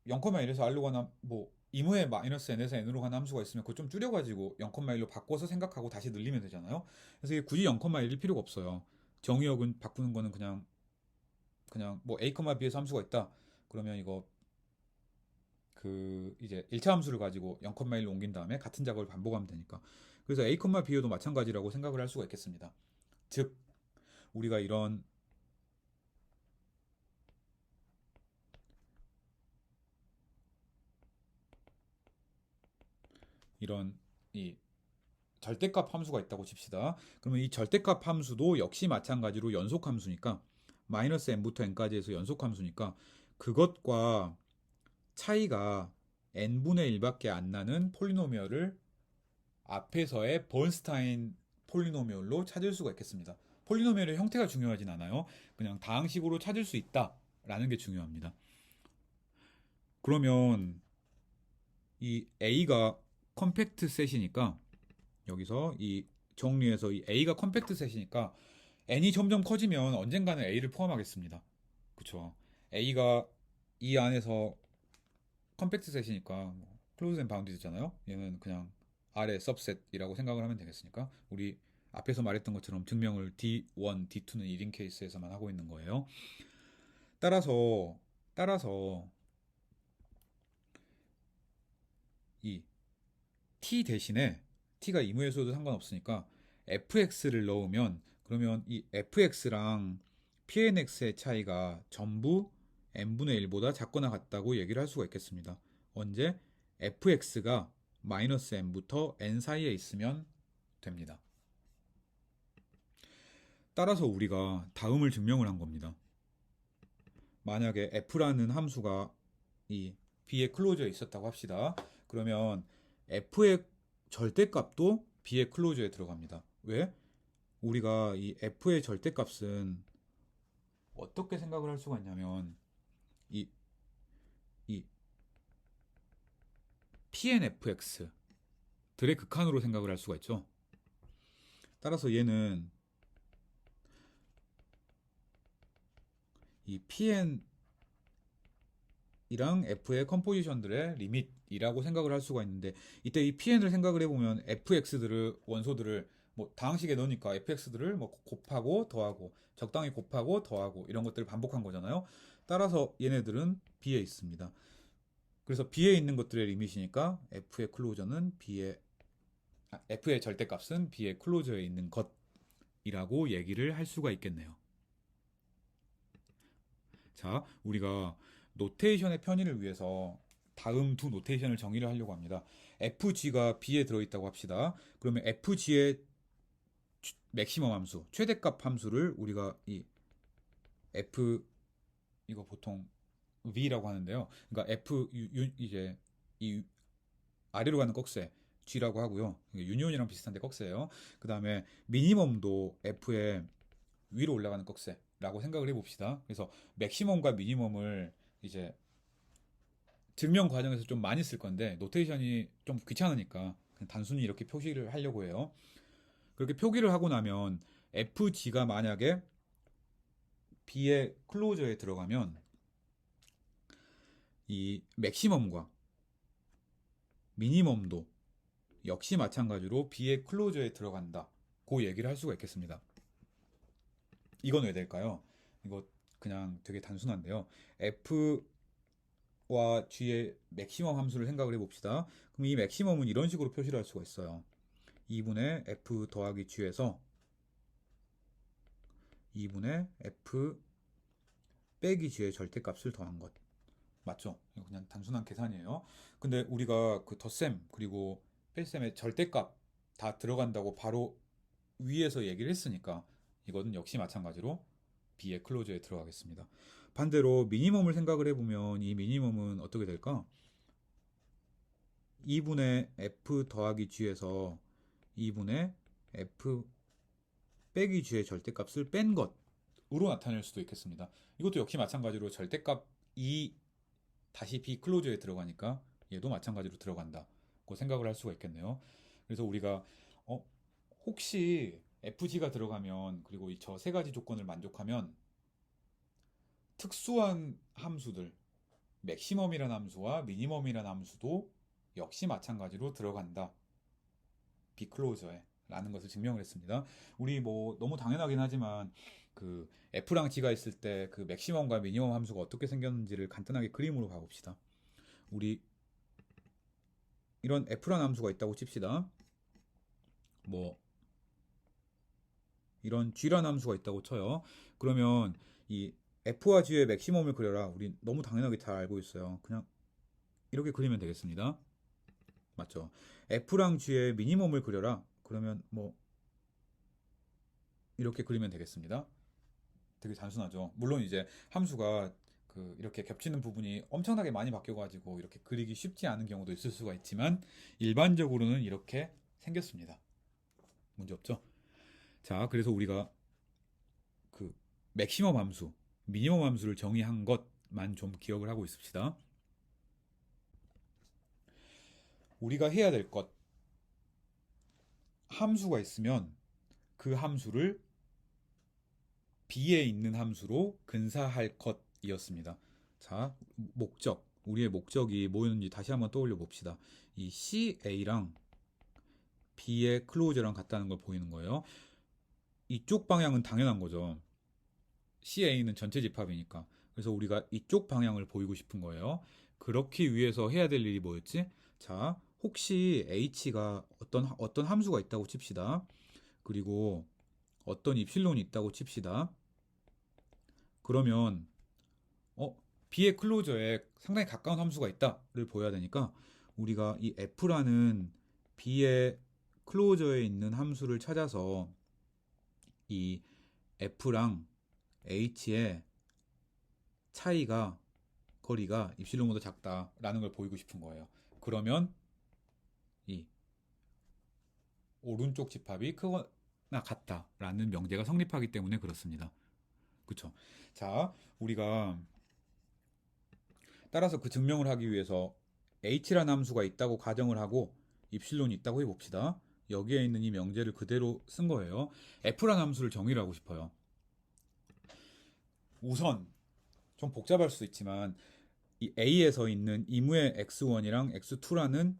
A: 0,1에서 r로 가나 뭐 이무의 마이너스 n에서 n으로 가는 함수가 있으면 그거 좀 줄여가지고 0,1로 바꿔서 생각하고 다시 늘리면 되잖아요. 그래서 이게 굳이 0,1일 필요가 없어요. 정의역은 바꾸는 거는 그냥 뭐 a, b에서 함수가 있다. 그러면 이거 이제 1차 함수를 가지고 0,1로 옮긴 다음에 같은 작업을 반복하면 되니까. 그래서 a, b도 마찬가지라고 생각을 할 수가 있겠습니다. 즉 우리가 이런 이 절대값 함수가 있다고 칩시다. 그러면 이 절대값 함수도 역시 마찬가지로 연속 함수니까 마이너스 n부터 n까지 해서 연속 함수니까 그것과 차이가 n분의 1밖에 안 나는 폴리노미얼을 앞에서의 번스타인 폴리노미얼로 찾을 수가 있겠습니다. 폴리노미얼의 형태가 중요하진 않아요. 그냥 다항식으로 찾을 수 있다라는 게 중요합니다. 그러면 이 A가 컴팩트 셋이니까 여기서 이 정리해서 이 A가 컴팩트 셋이니까 n이 점점 커지면 언젠가는 A를 포함하겠습니다. 그쵸? A가 이 안에서 컴팩트 셋이니까 클로즈 앤 바운디드잖아요. 얘는 그냥 아래 सब셋이라고 생각을 하면 되겠으니까 우리 앞에서 말했던 것처럼 증명을 D1, D2는 1인 케이스에서만 하고 있는 거예요. 따라서 이 T 대신에 T가 이무에서도 상관없으니까 fx를 넣으면 그러면 이 fx랑 pnx의 차이가 전부 n분의 1보다 작거나 같다고 얘기를 할 수가 있겠습니다. 언제? fx가 마이너스 n부터 n 사이에 있으면 됩니다. 따라서 우리가 다음을 증명을 한 겁니다. 만약에 f라는 함수가 이 b의 클로저에 있었다고 합시다. 그러면 f의 절대값도 B의 클로저에 들어갑니다. 왜? 우리가 이 F의 절대값은 어떻게 생각을 할 수가 있냐면 이, 이 PNFX들의 극한으로 생각을 할 수가 있죠. 따라서 얘는 이 PN이랑 F의 컴포지션들의 리밋이라고 생각을 할 수가 있는데, 이때 이 PN을 생각을 해보면 FX들을 원소들을 뭐 다항식에 넣으니까 FX들을 뭐 곱하고 더하고 적당히 곱하고 더하고 이런 것들을 반복한 거잖아요. 따라서 얘네들은 B에 있습니다. 그래서 B에 있는 것들의 리밋이니까 F의 클로저는 F의 절대값은 B의 클로저에 있는 것이라고 얘기를 할 수가 있겠네요. 자, 우리가 노테이션의 편의를 위해서 다음 두 노테이션을 정의를 하려고 합니다. FG가 B에 들어있다고 합시다. 그러면 FG의 맥시멈 함수, 최대값 함수를 우리가 이 F, 이거 보통 V라고 하는데요. 그러니까 이제 이 아래로 가는 꺽쇠 G라고 하고요. 유니온이랑 비슷한데 꺽쇠예요. 그 다음에 미니멈도 F의 위로 올라가는 꺽쇠라고 생각을 해봅시다. 그래서 맥시멈과 미니멈을 이제 증명 과정에서 좀 많이 쓸 건데 노테이션이 좀 귀찮으니까 그냥 단순히 이렇게 표시를 하려고 해요. 그렇게 표기를 하고 나면 FG가 만약에 B의 클로저에 들어가면 이 맥시멈과 미니멈도 역시 마찬가지로 B의 클로저에 들어간다. 그 얘기를 할 수가 있겠습니다. 이건 왜 될까요? 이거 그냥 되게 단순한데요. F와 G의 맥시멈 함수를 생각을 해봅시다. 그럼 이 맥시멈은 이런 식으로 표시를 할 수가 있어요. 2분의 F 더하기 G에서 2분의 F 빼기 G의 절대값을 더한 것. 맞죠? 이거 그냥 단순한 계산이에요. 근데 우리가 그 덧셈 그리고 뺄셈의 절대값 다 들어간다고 바로 위에서 얘기를 했으니까 이거는 역시 마찬가지로 B의 클로즈에 들어가겠습니다. 반대로 미니멈을 생각을 해보면 이 미니멈은 어떻게 될까? 2분의 F 더하기 G에서 2분의 F 빼기 G의 절대값을 뺀 것으로 나타낼 수도 있겠습니다. 이것도 역시 마찬가지로 절대값 2 다시 B 클로즈에 들어가니까 얘도 마찬가지로 들어간다고 생각을 할 수가 있겠네요. 그래서 우리가 혹시 FG가 들어가면 그리고 저 세 가지 조건을 만족하면 특수한 함수들 맥시멈이라는 함수와 미니멈이라는 함수도 역시 마찬가지로 들어간다. B 클로저에 라는 것을 증명을 했습니다. 우리 뭐 너무 당연하긴 하지만 그 F랑 G가 있을 때 그 맥시멈과 미니멈 함수가 어떻게 생겼는지를 간단하게 그림으로 봐봅시다. 우리 이런 F라는 함수가 있다고 칩시다. 뭐 이런 G라는 함수가 있다고 쳐요. 그러면 이 F와 G의 맥시멈을 그려라. 우리 너무 당연하게 잘 알고 있어요. 그냥 이렇게 그리면 되겠습니다. 맞죠? F랑 G의 미니멈을 그려라. 그러면 뭐 이렇게 그리면 되겠습니다. 되게 단순하죠. 물론 이제 함수가 그 이렇게 겹치는 부분이 엄청나게 많이 바뀌어가지고 이렇게 그리기 쉽지 않은 경우도 있을 수가 있지만 일반적으로는 이렇게 생겼습니다. 문제 없죠? 자, 그래서 우리가 그 맥시멈 함수, 미니멈 함수를 정의한 것만 좀 기억을 하고 있읍시다. 우리가 해야 될 것, 함수가 있으면 그 함수를 B에 있는 함수로 근사할 것이었습니다. 자, 목적. 우리의 목적이 뭐였는지 다시 한번 떠올려 봅시다. 이 CA랑 B의 클로저랑 같다는 걸 보이는 거예요. 이쪽 방향은 당연한 거죠. CA는 전체 집합이니까. 그래서 우리가 이쪽 방향을 보이고 싶은 거예요. 그렇기 위해서 해야 될 일이 뭐였지? 자, 혹시 H가 어떤 함수가 있다고 칩시다. 그리고 어떤 입실론이 있다고 칩시다. 그러면 B의 클로저에 상당히 가까운 함수가 있다를 보여야 되니까 우리가 이 F라는 B의 클로저에 있는 함수를 찾아서 이 F랑 H의 차이가 거리가 입실론보다 작다라는 걸 보이고 싶은 거예요. 그러면 이 오른쪽 집합이 크거나 같다라는 명제가 성립하기 때문에 그렇습니다. 그쵸? 자, 우리가 따라서 그 증명을 하기 위해서 h라는 함수가 있다고 가정을 하고 입실론이 있다고 해봅시다. 여기에 있는 이 명제를 그대로 쓴 거예요. f라는 함수를 정의를 하고 싶어요. 우선 좀 복잡할 수 있지만 이 a에서 있는 이무의 x1이랑 x2라는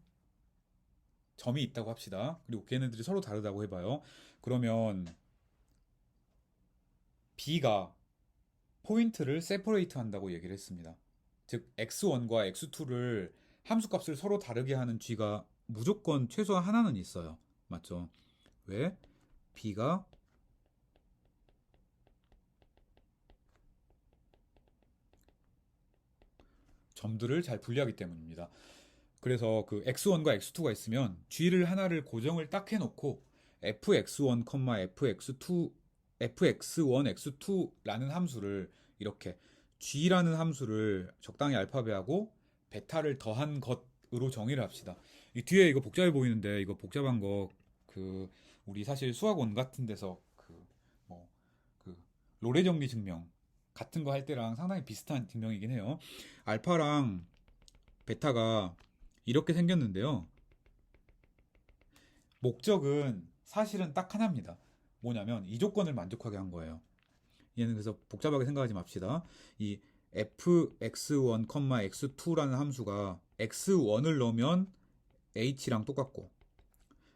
A: 점이 있다고 합시다. 그리고 걔네들이 서로 다르다고 해봐요. 그러면 b가 포인트를 세퍼레이트 한다고 얘기를 했습니다. 즉 x1과 x2를 함수값을 서로 다르게 하는 g가 무조건 최소한 하나는 있어요. 맞죠? 왜? b가 점들을 잘 분리하기 때문입니다. 그래서 그 x1과 x2가 있으면 g를 하나를 고정을 딱 해놓고 fx1, fx2, fx1, x2라는 함수를 이렇게 g라는 함수를 적당히 알파벳하고 베타를 더한 것으로 정의를 합시다. 이 뒤에 이거 복잡해 보이는데 이거 복잡한 거 그 우리 사실 수학원 같은 데서 그 로레 정리 증명 같은 거 할 때랑 상당히 비슷한 증명이긴 해요. 알파랑 베타가 이렇게 생겼는데요. 목적은 사실은 딱 하나입니다. 뭐냐면 이 조건을 만족하게 한 거예요. 얘는 그래서 복잡하게 생각하지 맙시다. 이 fx1, x2라는 함수가 x1을 넣으면 h랑 똑같고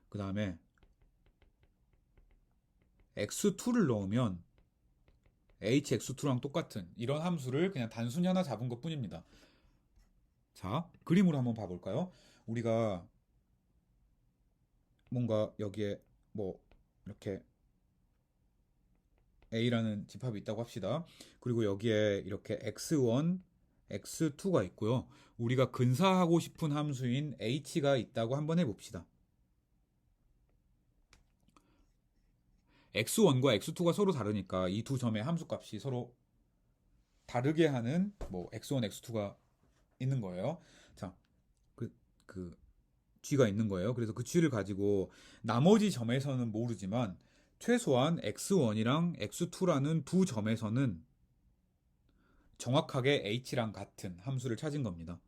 A: 그 다음에 x2를 넣으면 hx2랑 똑같은 이런 함수를 그냥 단순히 하나 잡은 것 뿐입니다. 자, 그림으로 한번 봐볼까요? 우리가 뭔가 여기에 뭐 이렇게 A라는 집합이 있다고 합시다. 그리고 여기에 이렇게 x1, x2가 있고요. 우리가 근사하고 싶은 함수인 h가 있다고 한번 해봅시다. x1과 x2가 서로 다르니까 이 두 점의 함수값이 서로 다르게 하는 뭐 x1, x2가 있는 거예요. 자, 그 g가 있는 거예요. 그래서 그 g를 가지고 나머지 점에서는 모르지만 최소한 x1이랑 x2라는 두 점에서는 정확하게 h랑 같은 함수를 찾은 겁니다.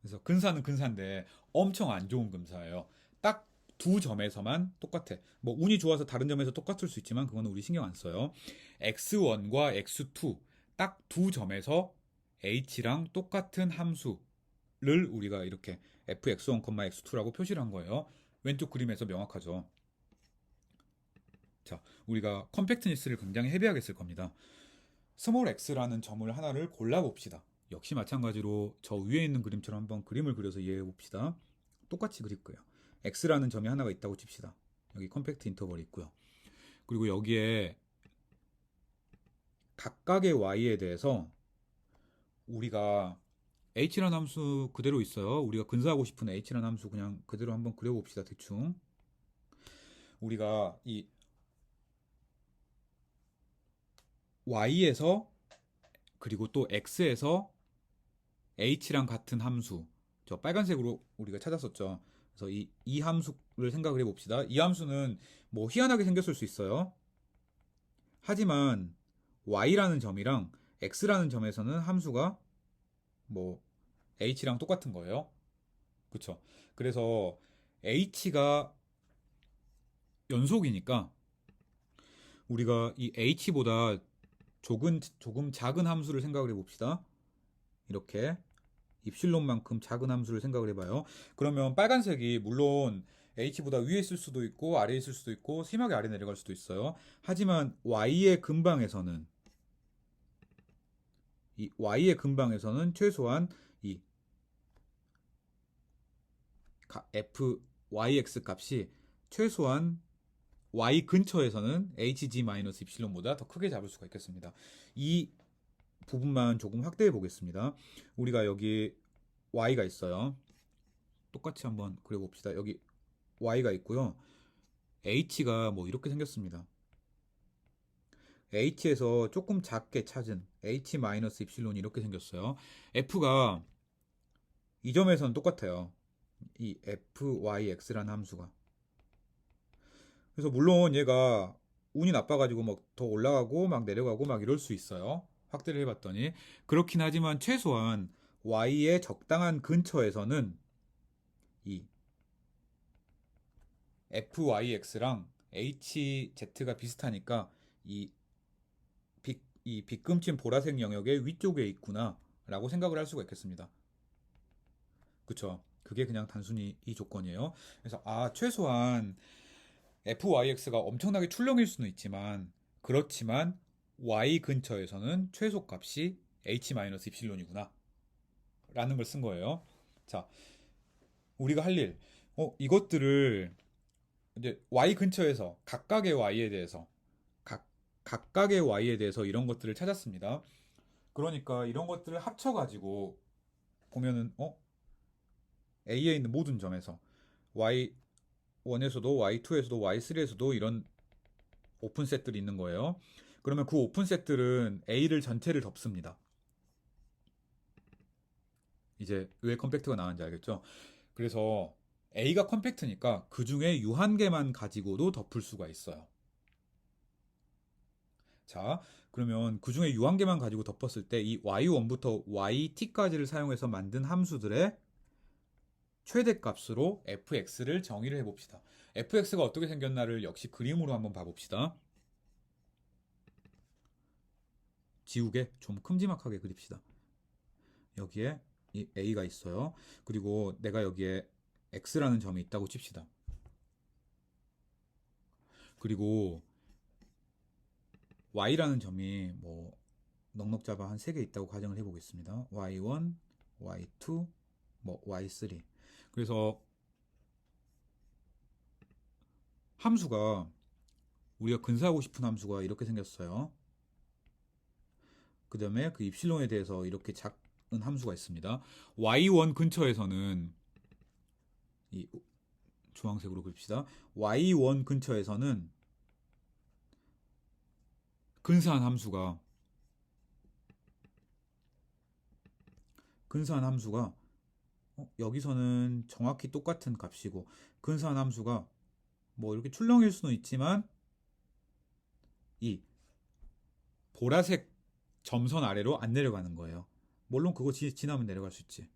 A: 그래서 근사는 근사인데 엄청 안 좋은 근사예요. 딱 두 점에서만 똑같아. 뭐 운이 좋아서 다른 점에서 똑같을 수 있지만 그거는 우리 신경 안 써요. x1과 x2 딱 두 점에서 h랑 똑같은 함수를 우리가 이렇게 fx1, x2라고 표시를 한 거예요. 왼쪽 그림에서 명확하죠. 자, 우리가 컴팩트니스를 굉장히 헤비하게 쓸 겁니다. 스몰 x라는 점을 하나를 골라봅시다. 역시 마찬가지로 저 위에 있는 그림처럼 한번 그림을 그려서 이해해 봅시다. 똑같이 그릴 거예요. x라는 점이 하나가 있다고 칩시다. 여기 컴팩트 인터벌이 있고요. 그리고 여기에 각각의 y에 대해서 우리가 h라는 함수 그대로 있어요. 우리가 근사하고 싶은 h라는 함수 그냥 그대로 한번 그려봅시다. 대충. 우리가 이 y에서 그리고 또 x에서 h랑 같은 함수 저 빨간색으로 우리가 찾았었죠. 그래서 이 함수를 생각을 해봅시다. 이 함수는 뭐 희한하게 생겼을 수 있어요. 하지만 y라는 점이랑 x라는 점에서는 함수가 뭐 h랑 똑같은 거예요. 그쵸? 그래서 h가 연속이니까 우리가 이 h보다 조금 작은 함수를 생각을 해봅시다. 이렇게 입실론만큼 작은 함수를 생각을 해봐요. 그러면 빨간색이 물론 h보다 위에 있을 수도 있고 아래에 있을 수도 있고 심하게 아래 내려갈 수도 있어요. 하지만 y의 근방에서는 이 y의 근방에서는 최소한 이 f yx 값이 최소한 y 근처에서는 hg-입실론보다 더 크게 잡을 수가 있겠습니다. 이 부분만 조금 확대해 보겠습니다. 우리가 여기 y가 있어요. 똑같이 한번 그려봅시다. 여기 y가 있고요. h가 뭐 이렇게 생겼습니다. h에서 조금 작게 찾은 h-입실론이 이렇게 생겼어요. f가 이 점에서는 똑같아요. 이 fyx라는 함수가. 그래서 물론 얘가 운이 나빠가지고 막 더 올라가고 막 내려가고 막 이럴 수 있어요. 확대를 해봤더니. 그렇긴 하지만 최소한 y의 적당한 근처에서는 이 fyx랑 hz가 비슷하니까 이, 이 빗금친 보라색 영역의 위쪽에 있구나 라고 생각을 할 수가 있겠습니다. 그쵸? 그게 그냥 단순히 이 조건이에요. 그래서 최소한 fyx가 엄청나게 출렁일 수는 있지만 그렇지만 y 근처에서는 최소값이 h-이구나 라는 걸 쓴 거예요. 자, 우리가 할 일, 이것들을 이제 y 근처에서 각각의 y에 대해서 각각의 y에 대해서 이런 것들을 찾았습니다. 그러니까 이런 것들을 합쳐가지고 보면은 A에 있는 모든 점에서 Y1에서도 Y2에서도 Y3에서도 이런 오픈셋들이 있는 거예요. 그러면 그 오픈셋들은 A를 전체를 덮습니다. 이제 왜 컴팩트가 나왔는지 알겠죠? 그래서 A가 컴팩트니까 그 중에 유한계만 가지고도 덮을 수가 있어요. 자, 그러면 그 중에 유한계만 가지고 덮었을 때 이 y1부터 yt까지를 사용해서 만든 함수들의 최대값으로 fx를 정의를 해봅시다. fx가 어떻게 생겼나를 역시 그림으로 한번 봐봅시다. 지우개 좀 큼지막하게 그립시다. 여기에 이 a가 있어요. 그리고 내가 여기에 x라는 점이 있다고 칩시다. 그리고 y라는 점이 뭐 넉넉 잡아 한 3개 있다고 가정을 해보겠습니다. y1, y2, 뭐 y3. 그래서 함수가 우리가 근사하고 싶은 함수가 이렇게 생겼어요. 그 다음에 그 입실론에 대해서 이렇게 작은 함수가 있습니다. y1 근처에서는 이 주황색으로 그립시다. y1 근처에서는 근사한 함수가 여기서는 정확히 똑같은 값이고 근사한 함수가 뭐 이렇게 출렁일 수는 있지만 이 보라색 점선 아래로 안 내려가는 거예요. 물론 그거 지나면 내려갈 수 있지.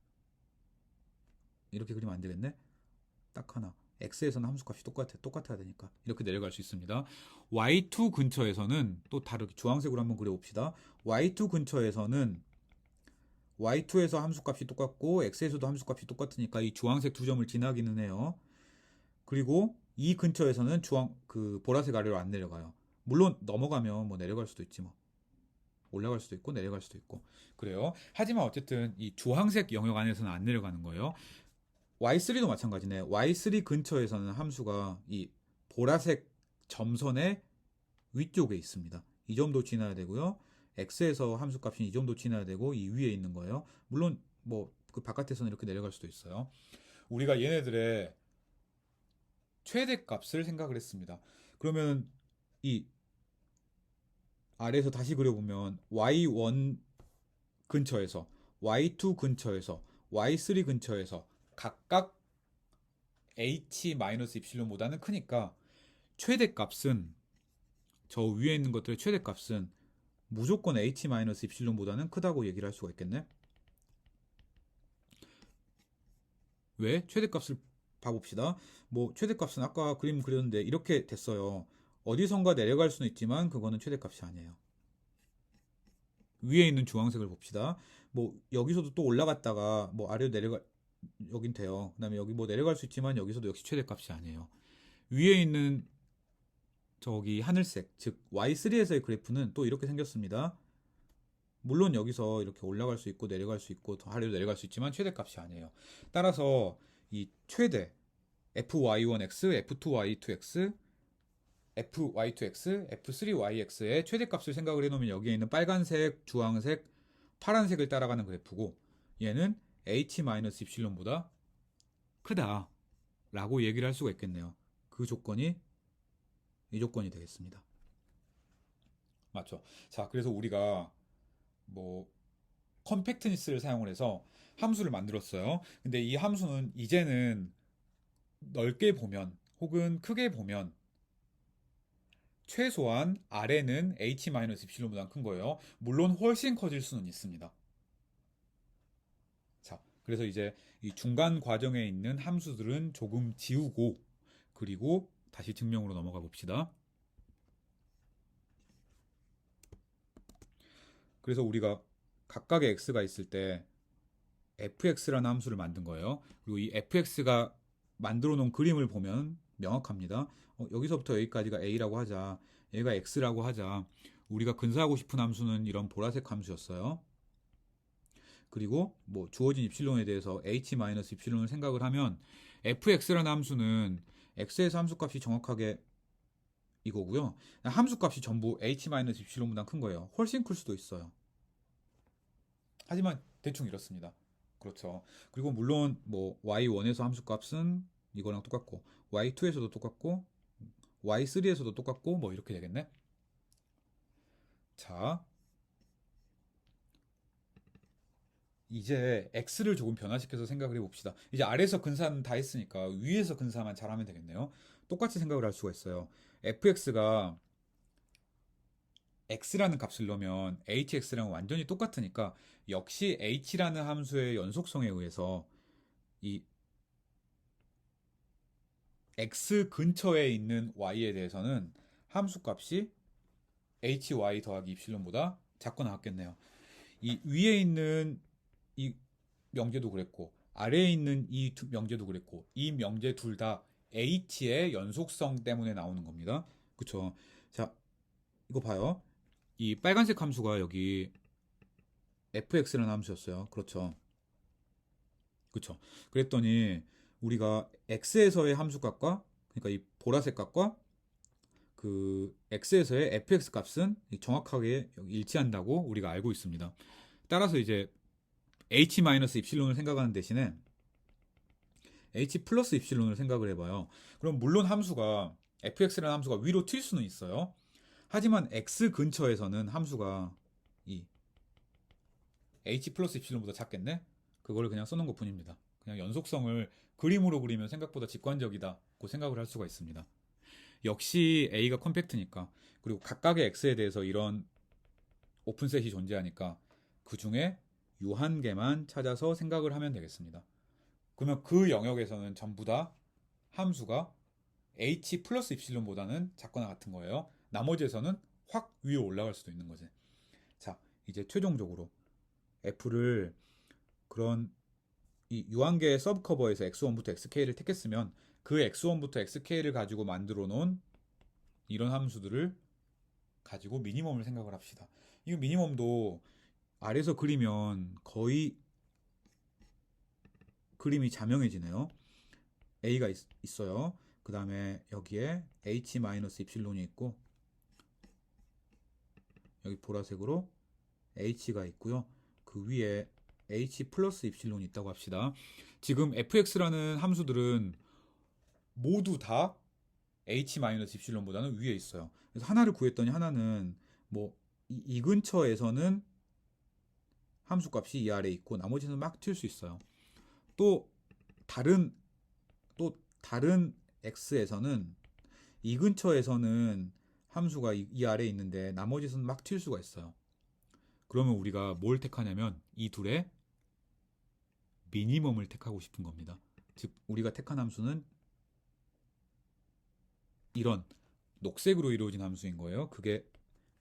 A: 이렇게 그리면 안 되겠네. 딱 하나. x에서는 함수값이 똑같아야 되니까 이렇게 내려갈 수 있습니다. y2 근처에서는 또 다르게 주황색으로 한번 그려봅시다. y2 근처에서는 y2에서 함수값이 똑같고 x에서도 함수값이 똑같으니까 이 주황색 두 점을 지나기는 해요. 그리고 이 근처에서는 그 보라색 아래로 안 내려가요. 물론 넘어가면 뭐 내려갈 수도 있지 뭐. 올라갈 수도 있고 내려갈 수도 있고 그래요. 하지만 어쨌든 이 주황색 영역 안에서는 안 내려가는 거예요. y3도 마찬가지네. y3 근처에서는 함수가 이 보라색 점선의 위쪽에 있습니다. 이 점도 지나야 되고요. x에서 함수값이 이 점도 지나야 되고 이 위에 있는 거예요. 물론 뭐 그 바깥에서는 이렇게 내려갈 수도 있어요. 우리가 얘네들의 최대값을 생각을 했습니다. 그러면 이 아래에서 다시 그려보면 y1 근처에서 y2 근처에서 y3 근처에서 각각 h-입실론보다는 크니까 최대값은 저 위에 있는 것들의 최대값은 무조건 h-입실론보다는 크다고 얘기를 할 수가 있겠네. 왜? 최대값을 봐봅시다. 뭐 최대값은 아까 그림 그렸는데 이렇게 됐어요. 어디선가 내려갈 수는 있지만 그거는 최대값이 아니에요. 위에 있는 주황색을 봅시다. 뭐 여기서도 또 올라갔다가 뭐 아래로 내려갈 여긴 돼요. 그다음에 여기 뭐 내려갈 수 있지만 여기서도 역시 최대값이 아니에요. 위에 있는 저기 하늘색 즉 Y3에서의 그래프는 또 이렇게 생겼습니다. 물론 여기서 이렇게 올라갈 수 있고 내려갈 수 있고 더 아래로 내려갈 수 있지만 최대값이 아니에요. 따라서 이 최대 fy1x, f2y2x, fy2x, f3yx의 최대값을 생각을 해놓으면 여기에 있는 빨간색, 주황색, 파란색을 따라가는 그래프고 얘는 h-입실론보다 크다 라고 얘기를 할 수가 있겠네요. 그 조건이 이 조건이 되겠습니다. 맞죠? 자, 그래서 우리가 뭐 컴팩트니스를 사용을 해서 함수를 만들었어요. 근데 이 함수는 이제는 넓게 보면 혹은 크게 보면 최소한 R는 H-입실론보다 큰 거예요. 물론 훨씬 커질 수는 있습니다. 자, 그래서 이제 이 중간 과정에 있는 함수들은 조금 지우고 그리고 다시 증명으로 넘어가 봅시다. 그래서 우리가 각각의 x가 있을 때 fx라는 함수를 만든 거예요. 그리고 이 fx가 만들어 놓은 그림을 보면 명확합니다. 여기서부터 여기까지가 a라고 하자. 얘가 x라고 하자. 우리가 근사하고 싶은 함수는 이런 보라색 함수였어요. 그리고 뭐 주어진 입실론에 대해서 h-입실론을 생각을 하면 fx라는 함수는 x에서 함수값이 정확하게 이거고요. 함수값이 전부 h-입실론보다 큰 거예요. 훨씬 클 수도 있어요. 하지만 대충 이렇습니다. 그렇죠. 그리고 물론 뭐 y1에서 함수값은 이거랑 똑같고 y2에서도 똑같고 y3에서도 똑같고 뭐 이렇게 되겠네. 자, 이제 x를 조금 변화시켜서 생각을 해봅시다. 이제 아래에서 근사는 다 했으니까 위에서 근사만 잘하면 되겠네요. 똑같이 생각을 할 수가 있어요. fx가 x라는 값을 넣으면 hx랑 완전히 똑같으니까 역시 h라는 함수의 연속성에 의해서 이 x 근처에 있는 y에 대해서는 함수값이 hy 더하기 입실론보다 작거나 같겠네요. 이 위에 있는 이 명제도 그랬고 아래에 있는 이 명제도 그랬고 이 명제 둘 다 h의 연속성 때문에 나오는 겁니다. 그쵸? 자, 이거 봐요. 이 빨간색 함수가 여기 fx라는 함수였어요. 그렇죠? 그쵸? 그랬더니 우리가 x에서의 함수값과 그러니까 이 보라색 값과 그 x에서의 fx 값은 정확하게 일치한다고 우리가 알고 있습니다. 따라서 이제 h-입실론을 생각하는 대신에 h 플러스 입실론을 생각을 해봐요. 그럼 물론 함수가 fx라는 함수가 위로 튈 수는 있어요. 하지만 x 근처에서는 함수가 이 h 플러스 입실론보다 작겠네? 그거를 그냥 써놓은 것 뿐입니다. 그냥 연속성을 그림으로 그리면 생각보다 직관적이다고 생각을 할 수가 있습니다. 역시 A가 컴팩트니까 그리고 각각의 X에 대해서 이런 오픈셋이 존재하니까 그 중에 유한계만 찾아서 생각을 하면 되겠습니다. 그러면 그 영역에서는 전부 다 함수가 H 플러스 입실론보다는 작거나 같은 거예요. 나머지에서는 확 위로 올라갈 수도 있는 거지. 자, 이제 최종적으로 F를 그런 이 유한계의 서브커버에서 x1부터 xk를 택했으면 그 x1부터 xk를 가지고 만들어 놓은 이런 함수들을 가지고 미니멈을 생각을 합시다. 이 미니멈도 아래서 그리면 거의 그림이 자명해지네요. a가 있어요. 그 다음에 여기에 h-입실론이 있고 여기 보라색으로 h가 있고요. 그 위에 h 플러스 입실론이 있다고 합시다. 지금 fx라는 함수들은 모두 다 h-입실론보다는 위에 있어요. 그래서 하나를 구했더니 하나는 뭐 이 근처에서는 함수값이 이 아래에 있고 나머지는 막 튈 수 있어요. 또 다른 또 다른 x에서는 이 근처에서는 함수가 이 아래에 있는데 나머지는 막 튈 수가 있어요. 그러면 우리가 뭘 택하냐면 이 둘의 미니멈을 택하고 싶은 겁니다. 즉 우리가 택한 함수는 이런 녹색으로 이루어진 함수인 거예요. 그게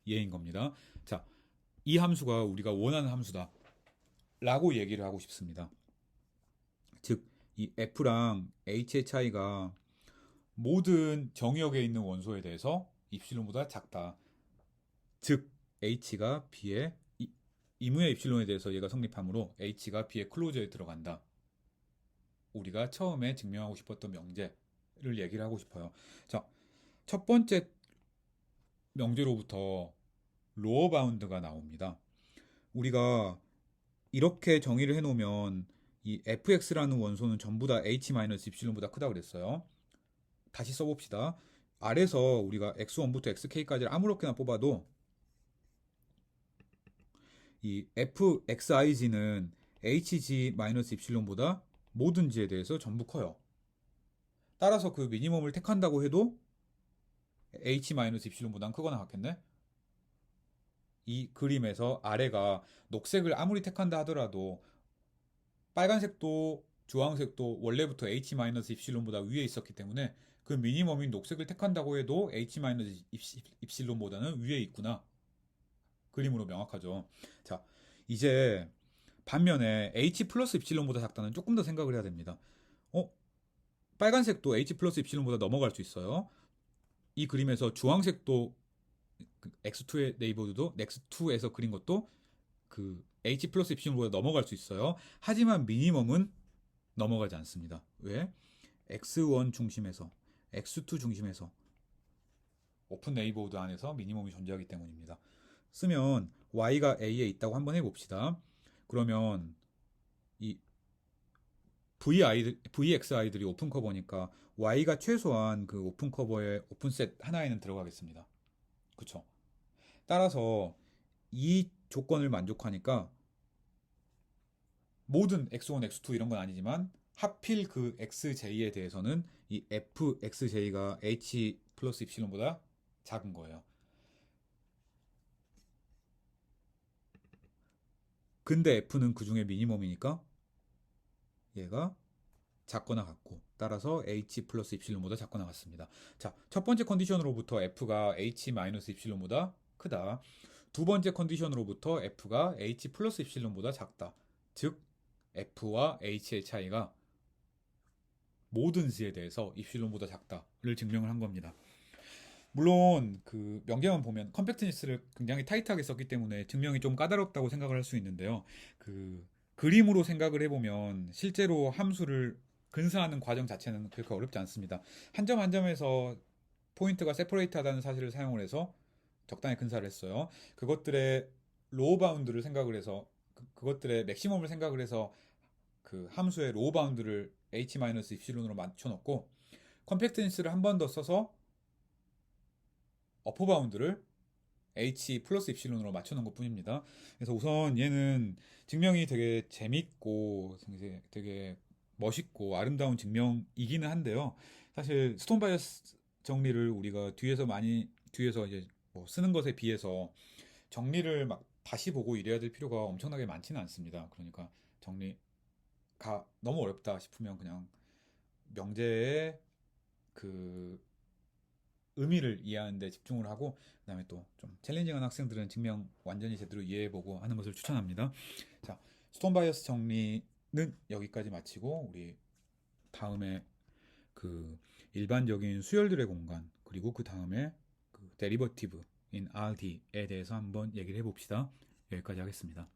A: 얘인 겁니다. 자, 이 함수가 우리가 원하는 함수다 라고 얘기를 하고 싶습니다. 즉, 이 f랑 h의 차이가 모든 정역에 있는 원소에 대해서 입실론보다 작다. 즉, h가 b의 이무의 입실론에 대해서 얘가 성립하므로 h가 b의 클로저에 들어간다. 우리가 처음에 증명하고 싶었던 명제를 얘기를 하고 싶어요. 자, 첫 번째 명제로부터 로어 바운드가 나옵니다. 우리가 이렇게 정의를 해놓으면 이 fx라는 원소는 전부 다 h-입실론보다 크다고 그랬어요. 다시 써봅시다. 아래서 우리가 x1부터 xk까지를 아무렇게나 뽑아도 이 fxig는 hg-입실론보다 모든 g에 대해서 전부 커요. 따라서 그 미니멈을 택한다고 해도 h-입실론보다는 크거나 같겠네? 이 그림에서 아래가 녹색을 아무리 택한다 하더라도 빨간색도 주황색도 원래부터 h-입실론보다 위에 있었기 때문에 그 미니멈인 녹색을 택한다고 해도 h-입실론보다는 위에 있구나. 그림으로 명확하죠. 자, 이제 반면에 h 플러스 입실론보다 작다는 조금 더 생각을 해야 됩니다. 빨간색도 h 플러스 입실론보다 넘어갈 수 있어요. 이 그림에서 주황색도 x2의 네이버드도 x2에서 그린 것도 그 h 플러스 입실론보다 넘어갈 수 있어요. 하지만 미니멈은 넘어가지 않습니다. 왜? x1 중심에서 x2 중심에서 오픈 네이버드 안에서 미니멈이 존재하기 때문입니다. 쓰면 y가 a에 있다고 한번 해봅시다. 그러면 이 vxi들이 오픈 커버니까 y가 최소한 그 오픈 커버의 오픈셋 하나에는 들어가겠습니다. 그쵸? 따라서 이 조건을 만족하니까 모든 x1, x2 이런 건 아니지만 하필 그 xj에 대해서는 이 fxj가 h 플러스 입실론보다 작은 거예요. 근데 f는 그 중에 미니멈이니까 얘가 작거나 같고 따라서 h 플러스 입실론보다 작거나 같습니다. 자, 첫 번째 컨디션으로부터 f가 h 마이너스 입실론보다 크다. 두 번째 컨디션으로부터 f가 h 플러스 입실론보다 작다. 즉 f와 h의 차이가 모든 수에 대해서 입실론보다 작다를 증명을 한 겁니다. 물론 그 명제만 보면 컴팩트니스를 굉장히 타이트하게 썼기 때문에 증명이 좀 까다롭다고 생각을 할 수 있는데요. 그 그림으로 생각을 해보면 실제로 함수를 근사하는 과정 자체는 그렇게 어렵지 않습니다. 한 점 한 점에서 포인트가 세퍼레이트하다는 사실을 사용을 해서 적당히 근사를 했어요. 그것들의 로우 바운드를 생각을 해서 그것들의 맥시멈을 생각을 해서 그 함수의 로우 바운드를 h-입실론으로 맞춰놓고 컴팩트니스를 한 번 더 써서 어퍼 바운드를 h 플러스 입실론으로 맞춰놓은 것 뿐입니다. 그래서 우선 얘는 증명이 되게 재밌고 되게 멋있고 아름다운 증명이기는 한데요. 사실 스톤 바이어스 정리를 우리가 뒤에서 이제 뭐 쓰는 것에 비해서 정리를 막 다시 보고 이래야 될 필요가 엄청나게 많지는 않습니다. 그러니까 정리가 너무 어렵다 싶으면 그냥 명제의 그 의미를 이해하는 데 집중을 하고 그다음에 또 좀 챌린징한 학생들은 증명 완전히 제대로 이해해보고 하는 것을 추천합니다. 자, 스톤 바이어스 정리는 여기까지 마치고 우리 다음에 그 일반적인 수열들의 공간 그리고 그 다음에 그 데리버티브인 RD에 대해서 한번 얘기를 해봅시다. 여기까지 하겠습니다.